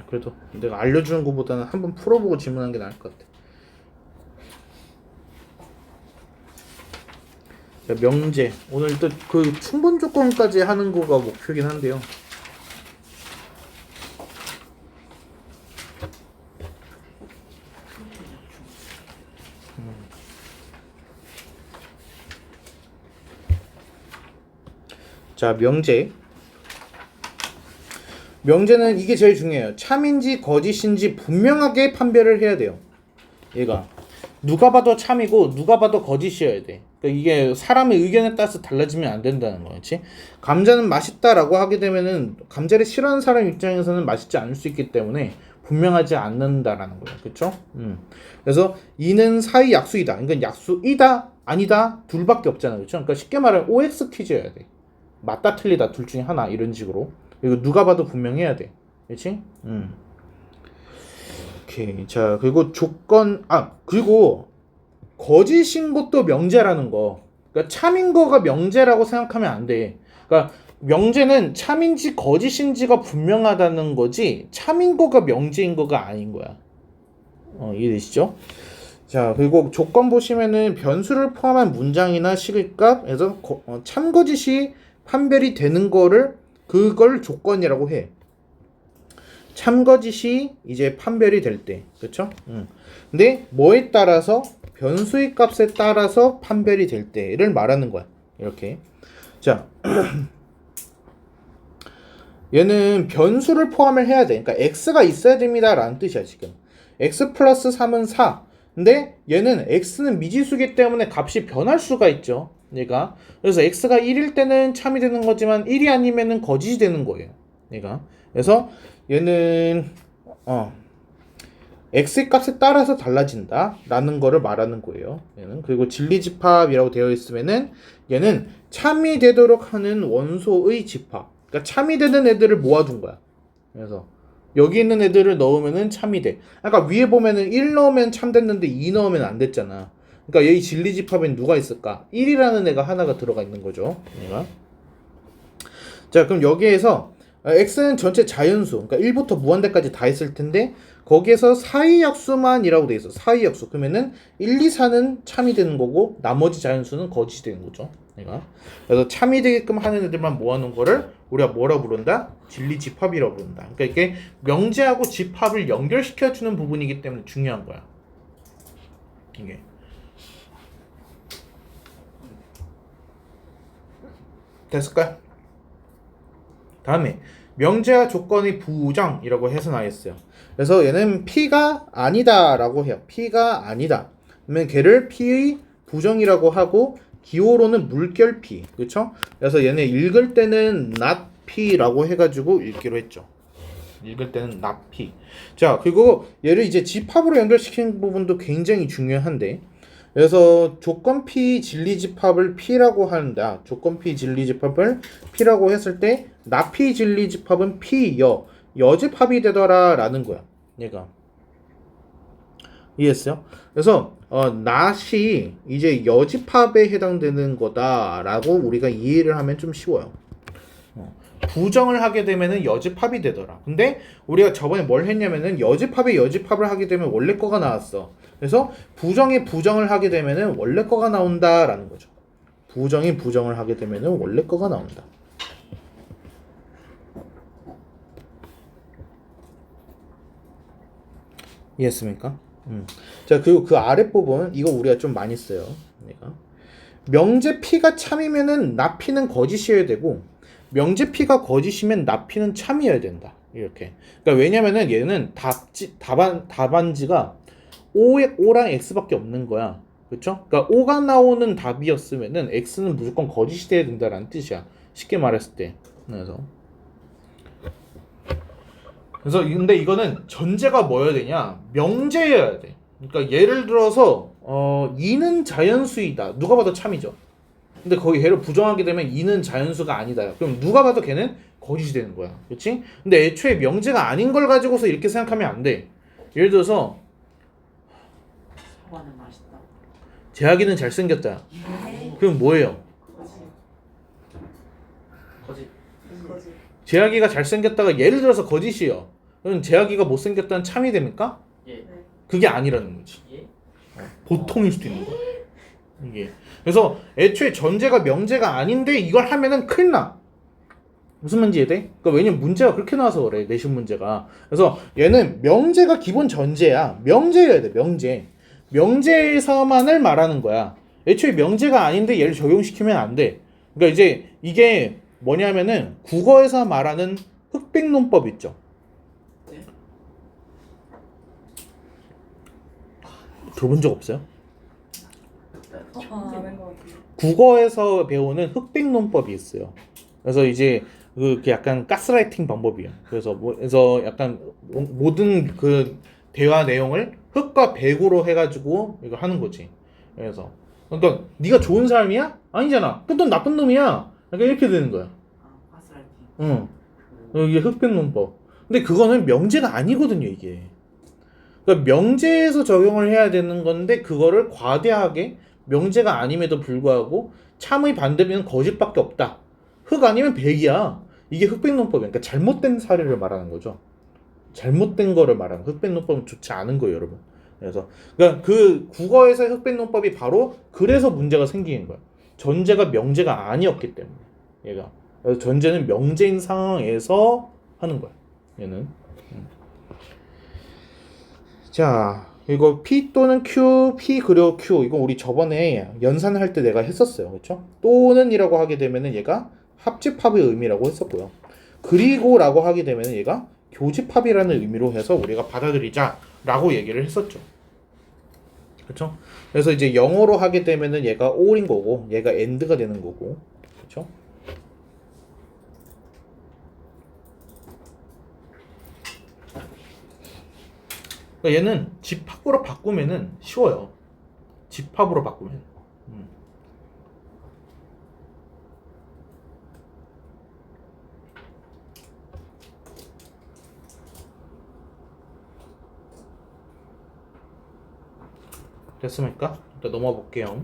그래도 내가 알려주는 것보다는 한번 풀어보고 질문하는 게 나을 것 같아. 자, 명제 오늘 또 그 충분 조건까지 하는 거가 목표긴 한데요. 자, 명제는 이게 제일 중요해요. 참인지 거짓인지 분명하게 판별을 해야 돼요. 얘가 누가 봐도 참이고 누가 봐도 거짓이어야 돼. 그러니까 이게 사람의 의견에 따라서 달라지면 안 된다는 거지. 감자는 맛있다라고 하게 되면은 감자를 싫어하는 사람 입장에서는 맛있지 않을 수 있기 때문에 분명하지 않는다라는 거예요. 그렇죠? 그래서 이는 사의 약수이다. 그러니까 약수이다 아니다 둘밖에 없잖아요. 그렇죠? 그러니까 쉽게 말하면 OX 퀴즈여야 돼. 맞다 틀리다 둘 중에 하나 이런 식으로. 그리고 누가 봐도 분명해야 돼. 그렇지? 오케이. 자, 그리고 그리고 거짓인 것도 명제라는 거. 그러니까 참인 거가 명제라고 생각하면 안 돼. 그러니까 명제는 참인지 거짓인지가 분명하다는 거지 참인 거가 명제인 거가 아닌 거야. 이해되시죠? 자, 그리고 조건 보시면은 변수를 포함한 문장이나 시글값에서 참거짓이 판별이 되는 그걸 조건이라고 해. 참거짓이 이제 판별이 될 때, 그렇죠? 근데 뭐에 따라서 변수의 값에 따라서 판별이 될 때를 말하는 거야. 이렇게. 자, 얘는 변수를 포함을 해야 돼. 그러니까 x가 있어야 됩니다라는 뜻이야 지금. x 플러스 3은 4. 근데 얘는 x는 미지수기 때문에 값이 변할 수가 있죠. 얘가. 그래서 x가 1일 때는 참이 되는 거지만 1이 아니면은 거짓이 되는 거예요. 얘가. 그래서 얘는 x의 값에 따라서 달라진다 라는 거를 말하는 거예요. 얘는. 그리고 진리집합이라고 되어 있으면은 얘는 참이 되도록 하는 원소의 집합. 그러니까 참이 되는 애들을 모아둔 거야. 그래서 여기 있는 애들을 넣으면은 참이 돼. 아까 위에 보면은 1 넣으면 참 됐는데 2 넣으면 안 됐잖아. 그러니까 여기 진리집합엔 누가 있을까? 1이라는 애가 하나가 들어가 있는 거죠. 얘가. 자, 그럼 여기에서 x는 전체 자연수, 그러니까 1부터 무한대까지 다 있을 텐데 거기에서 사의 약수만이라고 돼 있어. 사의 약수. 그러면은 1, 2, 4는 참이 되는 거고 나머지 자연수는 거짓이 되는 거죠. 얘가. 그래서 참이 되게끔 하는 애들만 모아놓은 거를 우리가 뭐라고 부른다? 진리집합이라고 부른다. 그러니까 이게 명제하고 집합을 연결시켜주는 부분이기 때문에 중요한 거야. 이게. 됐을까요? 다음에 명제와 조건의 부정이라고 해서 나왔어요. 그래서 얘는 P가 아니다 라고 해요. P가 아니다. 그러면 걔를 P의 부정이라고 하고 기호로는 물결 P. 그쵸? 그래서 얘네 읽을 때는 not P라고 해가지고 읽기로 했죠. 읽을 때는 not P. 자, 그리고 얘를 이제 집합으로 연결시키는 부분도 굉장히 중요한데 그래서 조건 P 진리집합을 P라고 한다. 조건 P 진리집합을 P라고 했을 때 not P 진리집합은 P 여집합이 되더라 라는 거야. 얘가. 이해했어요? 그래서 not이 이제 여집합에 해당되는 거다라고 우리가 이해를 하면 좀 쉬워요. 부정을 하게 되면은 여집합이 되더라. 근데 우리가 저번에 뭘 했냐면은 여집합을 하게 되면 원래 거가 나왔어. 그래서 부정이 부정을 하게 되면은 원래 거가 나온다라는 거죠. 부정이 부정을 하게 되면은 원래 거가 나온다. 이해했습니까? 자, 그리고 그 아랫 부분 이거 우리가 좀 많이 써요. 내가 명제 P가 참이면은 나피는 거짓이어야 되고 명제 P가 거짓이면 나피는 참이어야 된다. 이렇게. 그러니까 왜냐면은 얘는 답안지가 O랑 X밖에 없는 거야. 그렇죠? 그러니까 O가 나오는 답이었으면은 X는 무조건 거짓이 돼야 된다라는 뜻이야. 쉽게 말했을 때. 그래서 근데 이거는 전제가 뭐여야 되냐? 명제여야 돼. 그러니까 예를 들어서 2는 자연수이다. 누가 봐도 참이죠. 근데 거기 얘를 부정하게 되면 2는 자연수가 아니다. 그럼 누가 봐도 걔는 거짓이 되는 거야. 그렇지? 근데 애초에 명제가 아닌 걸 가지고서 이렇게 생각하면 안 돼. 예를 들어서 사과는 맛있다. 재학이는 잘생겼다. 그럼 뭐예요? 거짓. 재학이가 잘생겼다가 예를 들어서 거짓이요. 그럼 재학이가 못생겼다는 참이 됩니까? 예. 그게 아니라는 거지. 예. 보통일 수도 있는 거야. 이게. 그래서 애초에 전제가 명제가 아닌데 이걸 하면은 큰일 나. 무슨 말인지 이해돼? 그러니까 왜냐면 문제가 그렇게 나와서 그래. 내신 문제가. 그래서 얘는 명제가 기본 전제야. 명제여야 돼. 명제. 명제에서만을 말하는 거야. 애초에 명제가 아닌데 얘를 적용시키면 안 돼. 그러니까 이제 이게 뭐냐면은 국어에서 말하는 흑백논법 있죠. 네? 들어본 적 없어요? 아는 것 같아요. 국어에서 배우는 흑백논법이 있어요. 그래서 이제 그 약간 가스라이팅 방법이에요. 그래서 약간 모든 그 대화 내용을 흑과 백으로 해가지고 이거 하는 거지. 그래서 그러니까 네가 좋은 사람이야? 아니잖아. 그럼 넌 나쁜 놈이야. 약간 이렇게 되는 거야. 아, 가스라이팅. 응. 이게 흑백논법. 근데 그거는 명제가 아니거든요, 이게. 그러니까 명제에서 적용을 해야 되는 건데 그거를 과대하게 명제가 아님에도 불구하고 참의 반대면 거짓밖에 없다. 흑 아니면 백이야. 이게 흑백논법이야. 그러니까 잘못된 사례를 말하는 거죠. 잘못된 거를 말하는 흑백논법은 좋지 않은 거예요, 여러분. 그래서 그러니까 그 국어에서의 흑백논법이 바로 그래서 문제가 생기는 거야. 전제가 명제가 아니었기 때문에 얘가. 그래서 전제는 명제인 상황에서 하는 거야. 얘는. 자, 이거 P 또는 Q, P 그리고 Q 이거 우리 저번에 연산할 때 내가 했었어요. 그렇죠? 또는이라고 하게 되면은 얘가 합집합의 의미라고 했었고요. 그리고라고 하게 되면은 얘가 교집합이라는 의미로 해서 우리가 받아들이자라고 얘기를 했었죠. 그렇죠? 그래서 이제 영어로 하게 되면은 얘가 or인 거고 얘가 and가 되는 거고. 그렇죠? 그러니까 얘는 집합으로 바꾸면은 쉬워요. 집합으로 바꾸면. 됐습니까? 일단 넘어가 볼게요.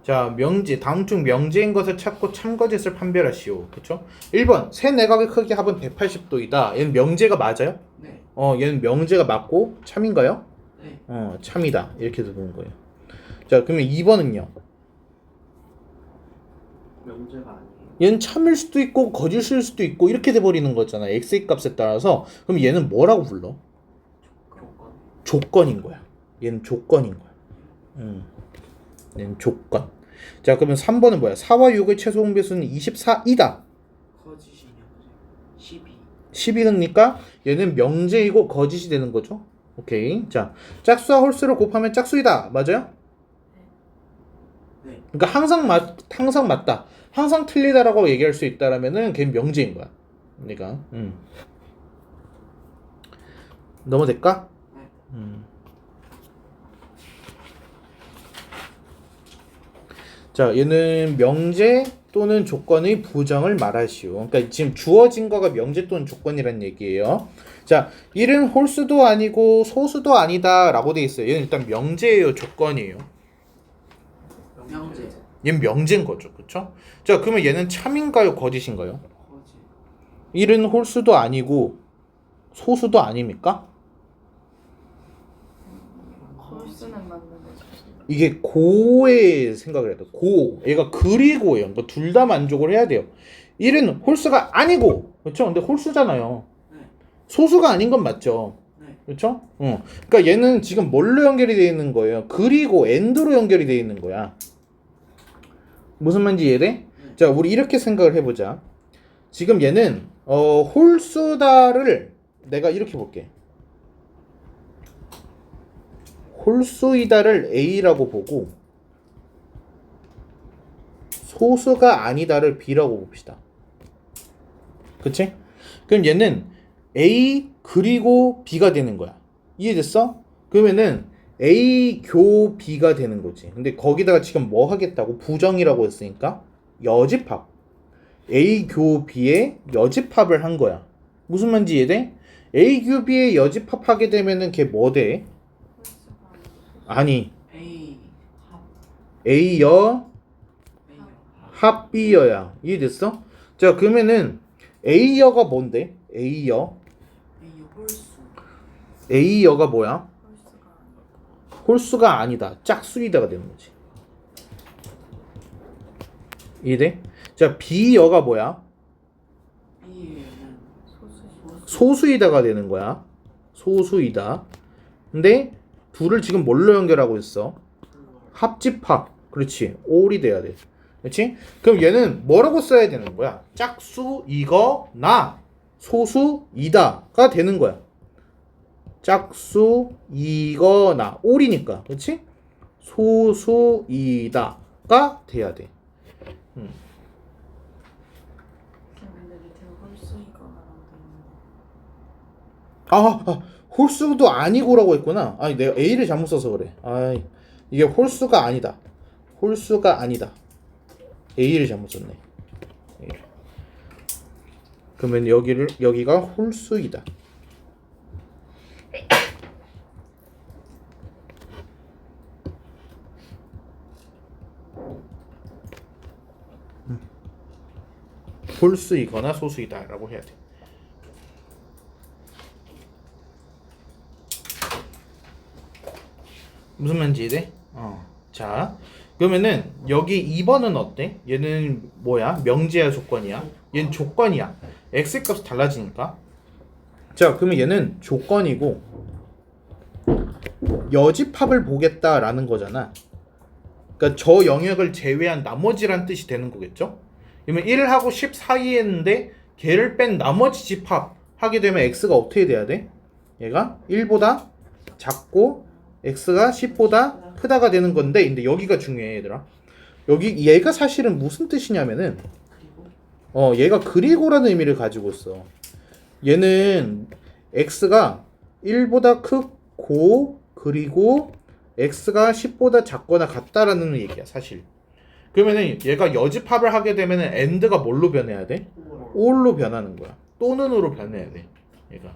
자, 명제. 다음 중 명제인 것을 찾고 참거짓을 판별하시오. 그쵸? 1번. 세 내각의 크기 합은 180도이다. 얘는 명제가 맞아요? 네. 얘는 명제가 맞고 참인가요? 네. 참이다. 이렇게 되는 거예요. 자, 그러면 2번은요. 명제가 아니에요. 얘는 참일 수도 있고 거짓일 수도 있고 이렇게 돼버리는 거잖아. x의 값에 따라서. 그럼 얘는 뭐라고 불러? 조건. 조건인 거야. 얘는 조건인 거야. 얘는 조건. 자, 그러면 3번은 뭐야? 4와 6의 최소 공배수는 24이다. 거짓이면 12. 12니까 얘는 명제이고 거짓이 되는 거죠. 오케이. 자, 짝수와 홀수를 곱하면 짝수이다. 맞아요? 네. 그러니까 항상 맞다. 항상 틀리다라고 얘기할 수 있다라면은 걔는 명제인 거야. 그러니까. 넘어될까? 네. 자, 얘는 명제 또는 조건의 부정을 말하시오. 그러니까 지금 주어진 거가 명제 또는 조건이란 얘기예요. 자, 1은 홀수도 아니고 소수도 아니다 라고 돼 있어요. 얘는 일단 명제예요, 조건이에요? 명제. 얘는 명제인 거죠. 그쵸? 자, 그러면 얘는 참인가요, 거짓인가요? 거짓. 1은 홀수도 아니고 소수도 아닙니까? 홀수는 맞는 거죠. 이게 고의 생각을 해야 돼. 고. 얘가 그리고예요. 뭐 둘 다 만족을 해야 돼요. 1은 홀수가 아니고. 그렇죠? 근데 홀수잖아요. 네. 소수가 아닌 건 맞죠. 네. 그렇죠? 그러니까 얘는 지금 뭘로 연결이 되어 있는 거예요? 그리고 and로 연결이 되어 있는 거야. 무슨 말인지 이해돼? 자, 우리 이렇게 생각을 해보자. 지금 얘는 홀수다를 내가 이렇게 볼게. 홀수이다를 A라고 보고 소수가 아니다를 B라고 봅시다. 그치? 그럼 얘는 A 그리고 B가 되는 거야. 이해됐어? 그러면은 A 교 B가 되는 거지. 근데 거기다가 지금 뭐 하겠다고? 부정이라고 했으니까 여집합. A 교 B의 여집합을 한 거야. 무슨 말인지 이해돼? A 교 B의 여집합하게 되면은 걔 뭐 돼? 아니 A 합. A여 A 합 B여야. 이해됐어? 자, 그러면은 A여가 뭔데? A여 A 홀수. A여가 뭐야? 홀수가 홀수가 아니다. 짝수이다가 되는 거지. 이해돼? 자, B여가 뭐야? B에는 소수. 소수이다가 되는 거야. 소수이다. 근데 둘을 지금 뭘로 연결하고 있어? 합집합. 그렇지. 올이 돼야 돼. 그렇지? 그럼 얘는 뭐라고 써야 되는 거야? 짝수이거나 소수이다가 되는 거야. 짝수이거나 올이니까, 그렇지? 소수이다가 돼야 돼. 근데 밑에 홀수이거나라고 돼 있는데. 홀수도 아니고라고 했구나. 아니, 내가 A를 잘못 써서 그래. 이게 홀수가 아니다. 홀수가 아니다. A를 잘못 썼네. A를. 그러면 여기가 홀수이다. 홀수이거나 소수이다라고 해야 돼. 무슨 말인지 이해돼? 자, 그러면은 여기 2번은 어때? 얘는 뭐야? 명제야, 조건이야? 얘는 조건이야. x 값이 달라지니까. 자, 그러면 얘는 조건이고 여집합을 보겠다라는 거잖아. 그러니까 저 영역을 제외한 나머지란 뜻이 되는 거겠죠? 그러면 1하고 10 사이에 있는데 걔를 뺀 나머지 집합 하게 되면 x가 어떻게 돼야 돼? 얘가 1보다 작고 x가 10보다 크다가 되는 건데, 근데 여기가 중요해, 얘들아. 여기 얘가 사실은 무슨 뜻이냐면은 얘가 그리고라는 의미를 가지고 있어. 얘는 x가 1보다 크고 그리고 x가 10보다 작거나 같다라는 얘기야, 사실. 그러면은 얘가 여집합을 하게 되면은 and가 뭘로 변해야 돼? or로 변하는 거야. 또는으로 변해야 돼, 얘가.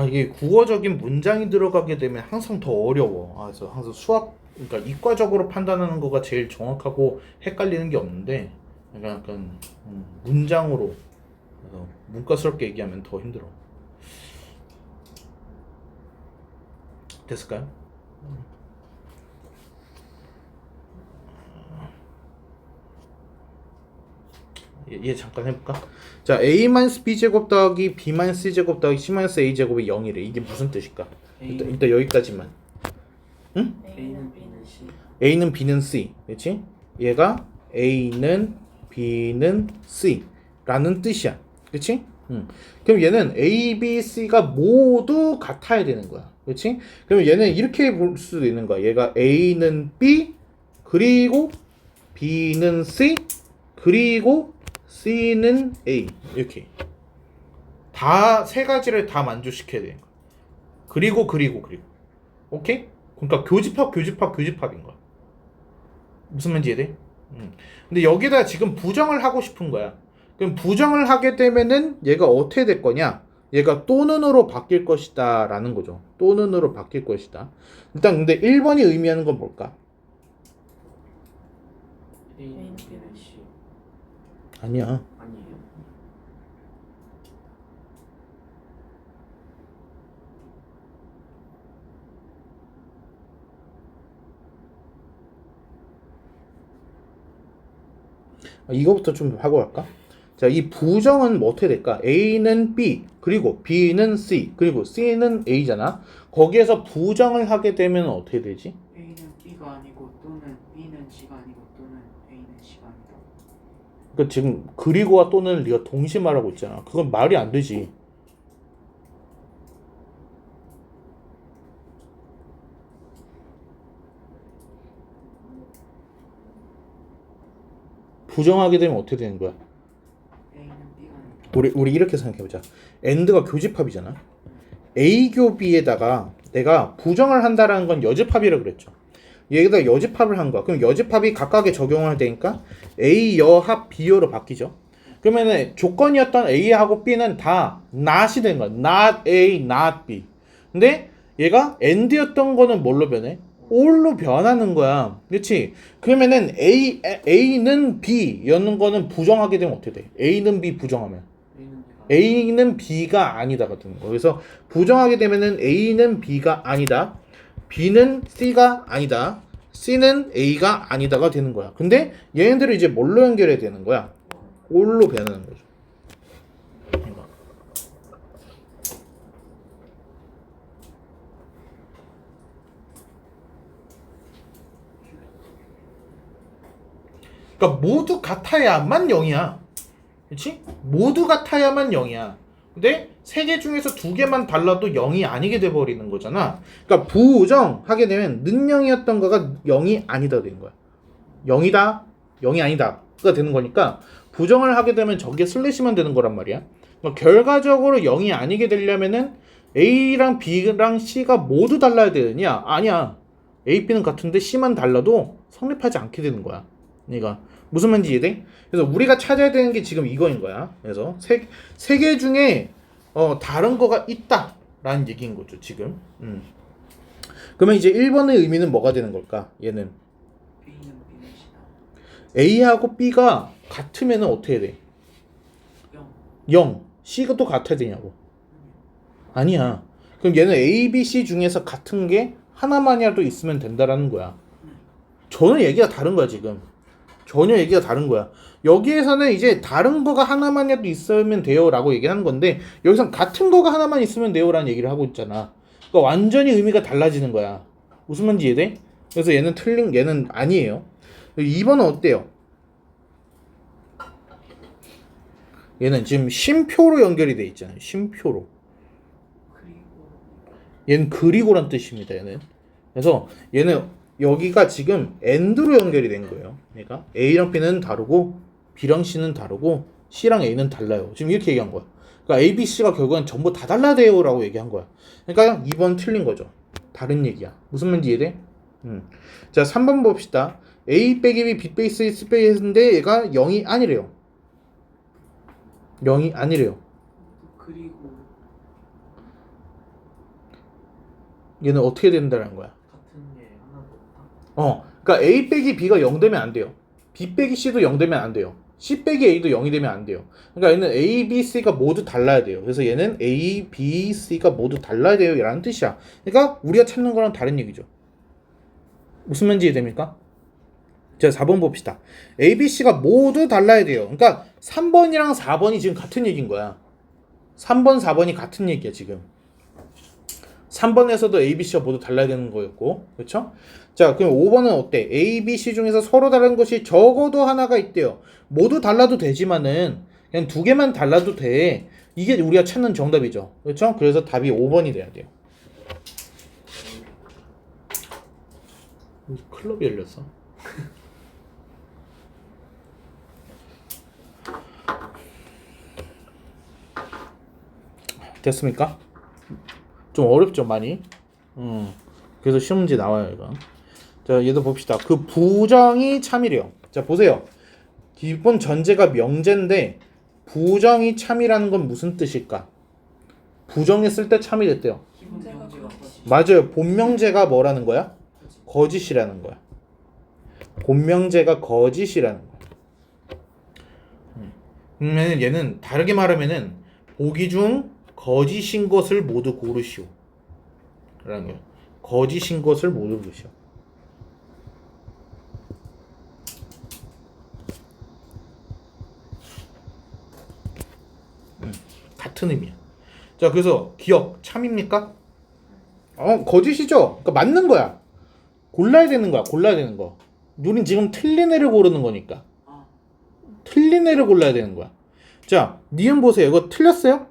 이게 국어적인 문장이 들어가게 되면 항상 더 어려워. 그래서 항상 그러니까 이과적으로 판단하는 거가 제일 정확하고 헷갈리는 게 없는데, 약간 문장으로 문과스럽게 얘기하면 더 힘들어. 됐을까요? 얘 잠깐 해볼까? 자, a-b제곱 더하기 b-c제곱 더하기 c-a제곱이 0이래. 이게 무슨 뜻일까? 일단 여기까지만. 응? A는 B는 C. a는 b는 c, 그렇지? 얘가 a는 b는 c 라는 뜻이야, 그렇지? 그럼 얘는 a, b, c가 모두 같아야 되는 거야, 그렇지? 그럼 얘는 이렇게 볼 수도 있는 거야. 얘가 a는 b 그리고 b는 c 그리고 c는 a, 이렇게 다 세 가지를 다 만족시켜야 되는 거야. 그리고 오케이? 그러니까 교집합인 거야. 무슨 말인지 이해돼? 근데 여기다 지금 부정을 하고 싶은 거야. 그럼 부정을 하게 되면은 얘가 어떻게 될 거냐? 얘가 또는으로 바뀔 것이다 라는 거죠. 또는으로 바뀔 것이다. 일단 근데 1번이 의미하는 건 뭘까? A는 B는 C. 아니야. 아니에요. 이거부터 좀 하고 갈까? 자, 이 부정은 뭐 어떻게 될까? A는 B, 그리고 B는 C, 그리고 C는 A잖아. 거기에서 부정을 하게 되면 어떻게 되지? A는 B가 아니고 또는 B는 C가 아니고 또는 A는 C가 아니다. 그러니까 지금 그리고와 또는 네가 동시에 말하고 있잖아. 그건 말이 안 되지. 부정하게 되면 어떻게 되는 거야? A는 B가 아니다. 우리 이렇게 생각해보자. and가 교집합이잖아. A 교 B에다가 내가 부정을 한다라는 건 여집합이라고 그랬죠. 여기다 여집합을 한 거야. 그럼 여집합이 각각에 적용을 되니까 A 여합 B 여로 바뀌죠. 그러면은 조건이었던 A하고 B는 다 not이 된 거야. not A, not B. 근데 얘가 and였던 거는 뭘로 변해? all로 변하는 거야. 그렇지? 그러면은 A는 B였는 거는 부정하게 되면 어떻게 돼? A는 B 부정하면 A는 B가 아니다가 되는 거야. 그래서 부정하게 되면은 A는 B가 아니다, B는 C가 아니다, C는 A가 아니다가 되는 거야. 근데 얘네들을 이제 뭘로 연결해야 되는 거야? 올로 변하는 거죠. 이거. 그러니까 모두 같아야만 0이야. 그렇지? 모두 같아야만 0이야. 근데 세 개 중에서 두 개만 달라도 0이 아니게 돼 버리는 거잖아. 그러니까 부정하게 되면 는 0이었던 거가 0이 아니다 되는 거야. 0이다, 0이 아니다가 되는 거니까 부정을 하게 되면 저기에 슬래시만 되는 거란 말이야. 그러니까 결과적으로 0이 아니게 되려면은 A랑 B랑 C가 모두 달라야 되느냐? 아니야. A, B는 같은데 C만 달라도 성립하지 않게 되는 거야. 그러니까 무슨 말인지 이해돼? 그래서 우리가 찾아야 되는 게 지금 이거인 거야. 그래서 세 개 중에 다른 거가 있다라는 얘기인 거죠, 지금. 그러면 이제 1번의 의미는 뭐가 되는 걸까? 얘는 A는 B는 C다. A하고 B가 같으면 어떻게 해야 돼? 0. 0. C가 또 같아야 되냐고. 아니야. 그럼 얘는 A, B, C 중에서 같은 게 하나만이라도 있으면 된다라는 거야. 전혀 얘기가 다른 거야, 지금. 전혀 얘기가 다른 거야. 여기에서는 이제 다른 거가 하나만이라도 있으면 돼요 라고 얘기하는 건데 여기선 같은 거가 하나만 있으면 돼요 라는 얘기를 하고 있잖아. 그러니까 완전히 의미가 달라지는 거야. 무슨 말인지 이해돼? 그래서 얘는 얘는 아니에요. 2번은 어때요? 얘는 지금 쉼표로 연결이 돼 있잖아요. 쉼표로. 그리고 얘는 그리고란 뜻입니다. 얘는. 그래서 얘는 여기가 지금 AND로 연결이 된 거예요. 그러니까 A랑 B는 다르고 B랑 C는 다르고 C랑 A는 달라요. 지금 이렇게 얘기한 거야. 그러니까 A, B, C가 결국엔 전부 다 달라야 돼요 라고 얘기한 거야. 그러니까 2번 틀린 거죠. 다른 얘기야. 무슨 말인지 이해돼? 자 3번 봅시다. A 빼기 B, B 빼기 C, C 빼기 S인데 얘가 0이 아니래요. 0이 아니래요. 그리고 얘는 어떻게 된다는 거야? 같은 게 하나도 없다. 그러니까 A 빼기 B가 0 되면 안 돼요. B 빼기 C도 0 되면 안 돼요. C 빼기 A도 0이 되면 안 돼요. 그러니까 얘는 A, B, C가 모두 달라야 돼요. 그래서 얘는 A, B, C가 모두 달라야 돼요 라는 뜻이야. 그러니까 우리가 찾는 거랑 다른 얘기죠. 무슨 말인지 이해됩니까? 자 4번 봅시다. A, B, C가 모두 달라야 돼요. 그러니까 3번이랑 4번이 지금 같은 얘기인 거야. 3번, 4번이 같은 얘기야 지금. 3번에서도 A, B, C가 모두 달라야 되는 거였고, 그렇죠? 자, 그럼 5번은 어때? A, B, C 중에서 서로 다른 것이 적어도 하나가 있대요. 모두 달라도 되지만은 그냥 두 개만 달라도 돼. 이게 우리가 찾는 정답이죠, 그렇죠? 그래서 답이 5번이 돼야 돼요. 클럽이 열렸어. 됐습니까? 좀 어렵죠 많이. 그래서 시험 문제 나와요 이거. 자 얘도 봅시다. 그 부정이 참이래요. 자 보세요. 기본 전제가 명제인데 부정이 참이라는 건 무슨 뜻일까? 부정했을 때 참이 됐대요. 기본 명제가 거짓. 맞아요. 본명제가 뭐라는 거야? 거짓이라는 거야. 본명제가 거짓이라는 거야. 그러면 얘는 다르게 말하면은 보기 중 거짓인 것을 모두 고르시오 라는 거예요. 거짓인 것을 모두 고르시오. 같은 의미야. 자 그래서 기억 참입니까? 거짓이죠. 그러니까 맞는 거야. 골라야 되는 거야. 골라야 되는 거. 우린 지금 틀린 애를 고르는 거니까. 아, 틀린 애를 골라야 되는 거야. 자 니은 보세요. 이거 틀렸어요?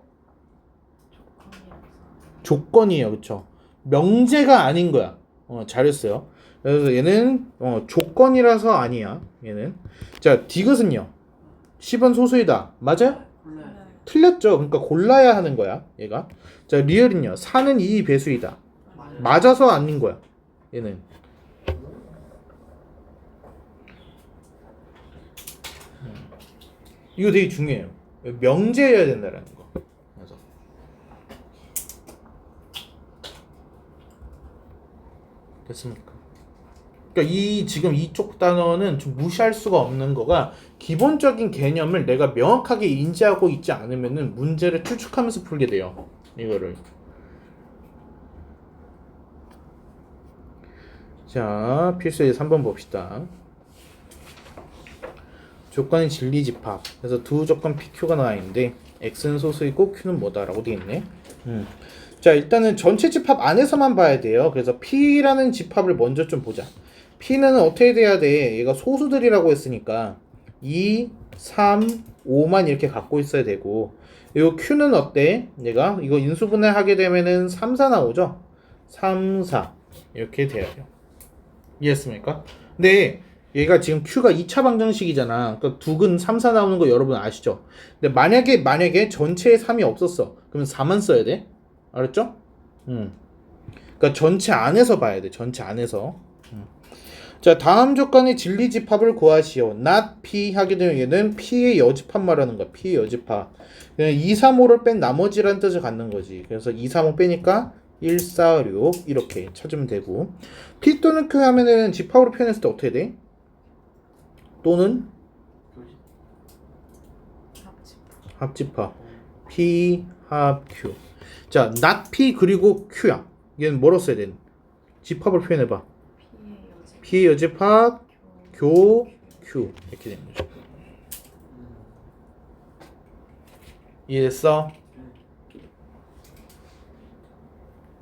조건이에요. 그쵸? 명제가 아닌 거야. 잘했어요. 그래서 얘는 조건이라서 아니야. 얘는. 자 디귿은요. 10은 소수이다. 맞아요? 골라야 돼. 틀렸죠. 그러니까 골라야 하는 거야. 얘가. 자 리을은요. 4는 2 배수이다. 맞아요. 맞아서 아닌 거야. 얘는. 이거 되게 중요해요. 명제여야 된다라는 거. 그래서 됐습니까? 그러니까 지금 이쪽 단어는 좀 무시할 수가 없는 거가 기본적인 개념을 내가 명확하게 인지하고 있지 않으면은 문제를 추측하면서 풀게 돼요. 이거를. 자, 필수의 3번 봅시다. 조건이 진리집합. 그래서 두 조건 PQ가 나와 있는데 X는 소수이고 Q는 뭐다라고 되어 있네. 자, 일단은 전체 집합 안에서만 봐야 돼요. 그래서 P라는 집합을 먼저 좀 보자. P는 어떻게 돼야 돼? 얘가 소수들이라고 했으니까 2, 3, 5만 이렇게 갖고 있어야 되고, 요 Q는 어때? 얘가 이거 인수분해하게 되면은 3, 4 나오죠? 3, 4 이렇게 돼야 돼요. 이해했습니까? 근데 얘가 지금 Q가 2차 방정식이잖아. 그러니까 두근 3, 4 나오는 거 여러분 아시죠? 근데 만약에 전체에 3이 없었어. 그러면 4만 써야 돼. 알았죠? 그러니까 전체 안에서 봐야 돼. 전체 안에서. 자, 다음 조건의 진리집합을 구하시오. not P 하게 되면 얘는 P의 여집합 말하는 거야. P의 여집합. 그냥 2, 3, 5를 뺀 나머지라는 뜻을 갖는 거지. 그래서 2, 3, 5 빼니까 1, 4, 6 이렇게 찾으면 되고, P 또는 Q 하면은 집합으로 표현했을 때 어떻게 돼? 또는 합집합. P 합 Q. 자, not P 그리고 Q야. 얘는 뭐로 써야 되는? 집합을 표현해봐. P의 여집합 교 Q 이렇게 되는 거죠. 이해했어?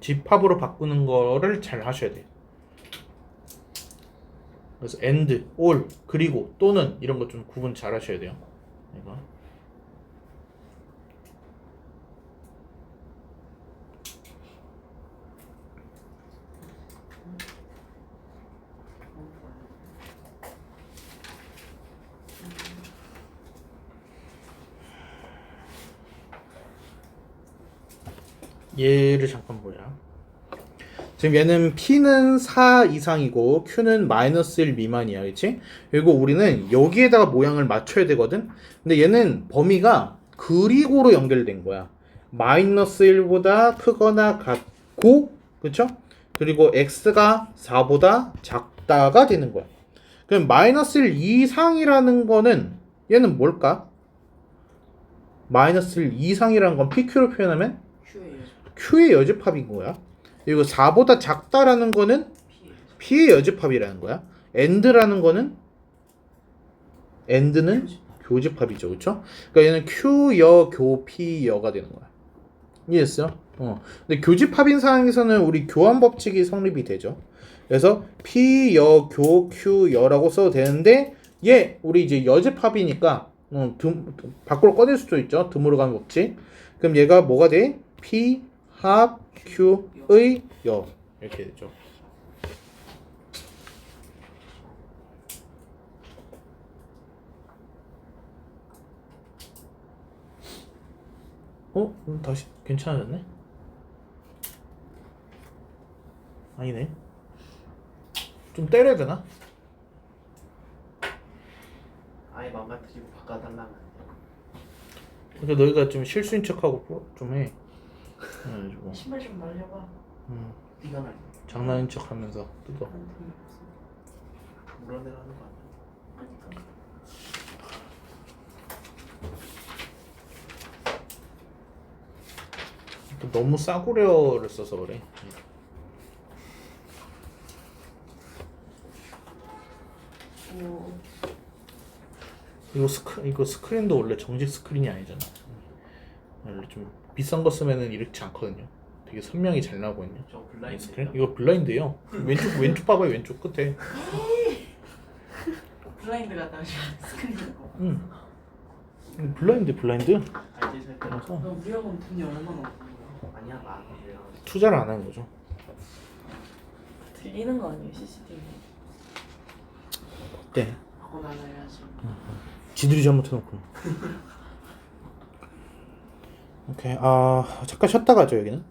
집합으로 바꾸는 거를 잘 하셔야 돼요. 그래서 and, all, 그리고 또는 이런 거 좀 구분 잘 하셔야 돼요. 이거. 얘를 잠깐 보자. 지금 얘는 P는 4 이상이고 Q는 마이너스 1 미만이야. 그치? 그리고 우리는 여기에다가 모양을 맞춰야 되거든? 근데 얘는 범위가 그리고로 연결된 거야. 마이너스 1보다 크거나 같고, 그쵸? 그리고 X가 4보다 작다가 되는 거야. 그럼 마이너스 1 이상이라는 거는 얘는 뭘까? 마이너스 1 이상이라는 건 PQ로 표현하면 Q의 여집합인 거야. 그리고 4보다 작다라는 거는 P의 여집합이라는 거야. and라는 거는 and는 교집합이죠. 그렇죠? 그러니까 얘는 Q여 교 P여가 되는 거야. 이해했어요? 근데 교집합인 상황에서는 우리 교환 법칙이 성립이 되죠. 그래서 P여 교 Q여라고 써도 되는데, 얘 우리 이제 여집합이니까 밖으로 꺼낼 수도 있죠. 듬으로 가는 법칙. 그럼 얘가 뭐가 돼? P 합 Q의 여 이렇게 되죠. 다시 괜찮아졌네? 아니네. 좀 때려야 되나? 아예 망가뜨리고 바꿔달라면 안 돼요? 그러니까 너희가 좀 실수인 척하고 좀 해. 그래가지고 신발 좀 날려봐. 네가 날 장난인 척하면서 뜯어. 물어내라는 거 아니야? 그러니까. 너무 싸구려를 써서 그래. 오. 이거 스크린도 원래 정식 스크린이 아니잖아. 원래 좀 비싼 거 쓰면은 이렇지 않거든요. 되게 선명히 잘 나오거든요. 저 이 블라인드 스크린? 이거 블라인드예요. 왼쪽 봐봐요. 왼쪽 끝에. 블라인드가 다시 스크린이고. 블라인드. 알지 살때 그래서 우리 학원 돈이 얼마나 없는 거야? 아니야 나 그래요. 투자를 안 하는 거죠. 들리는 거 아니에요, CCTV? 네. 학원 하나 해야지. 지들이 잘못해놓고. 오케이. 잠깐 쉬었다 가죠 여기는.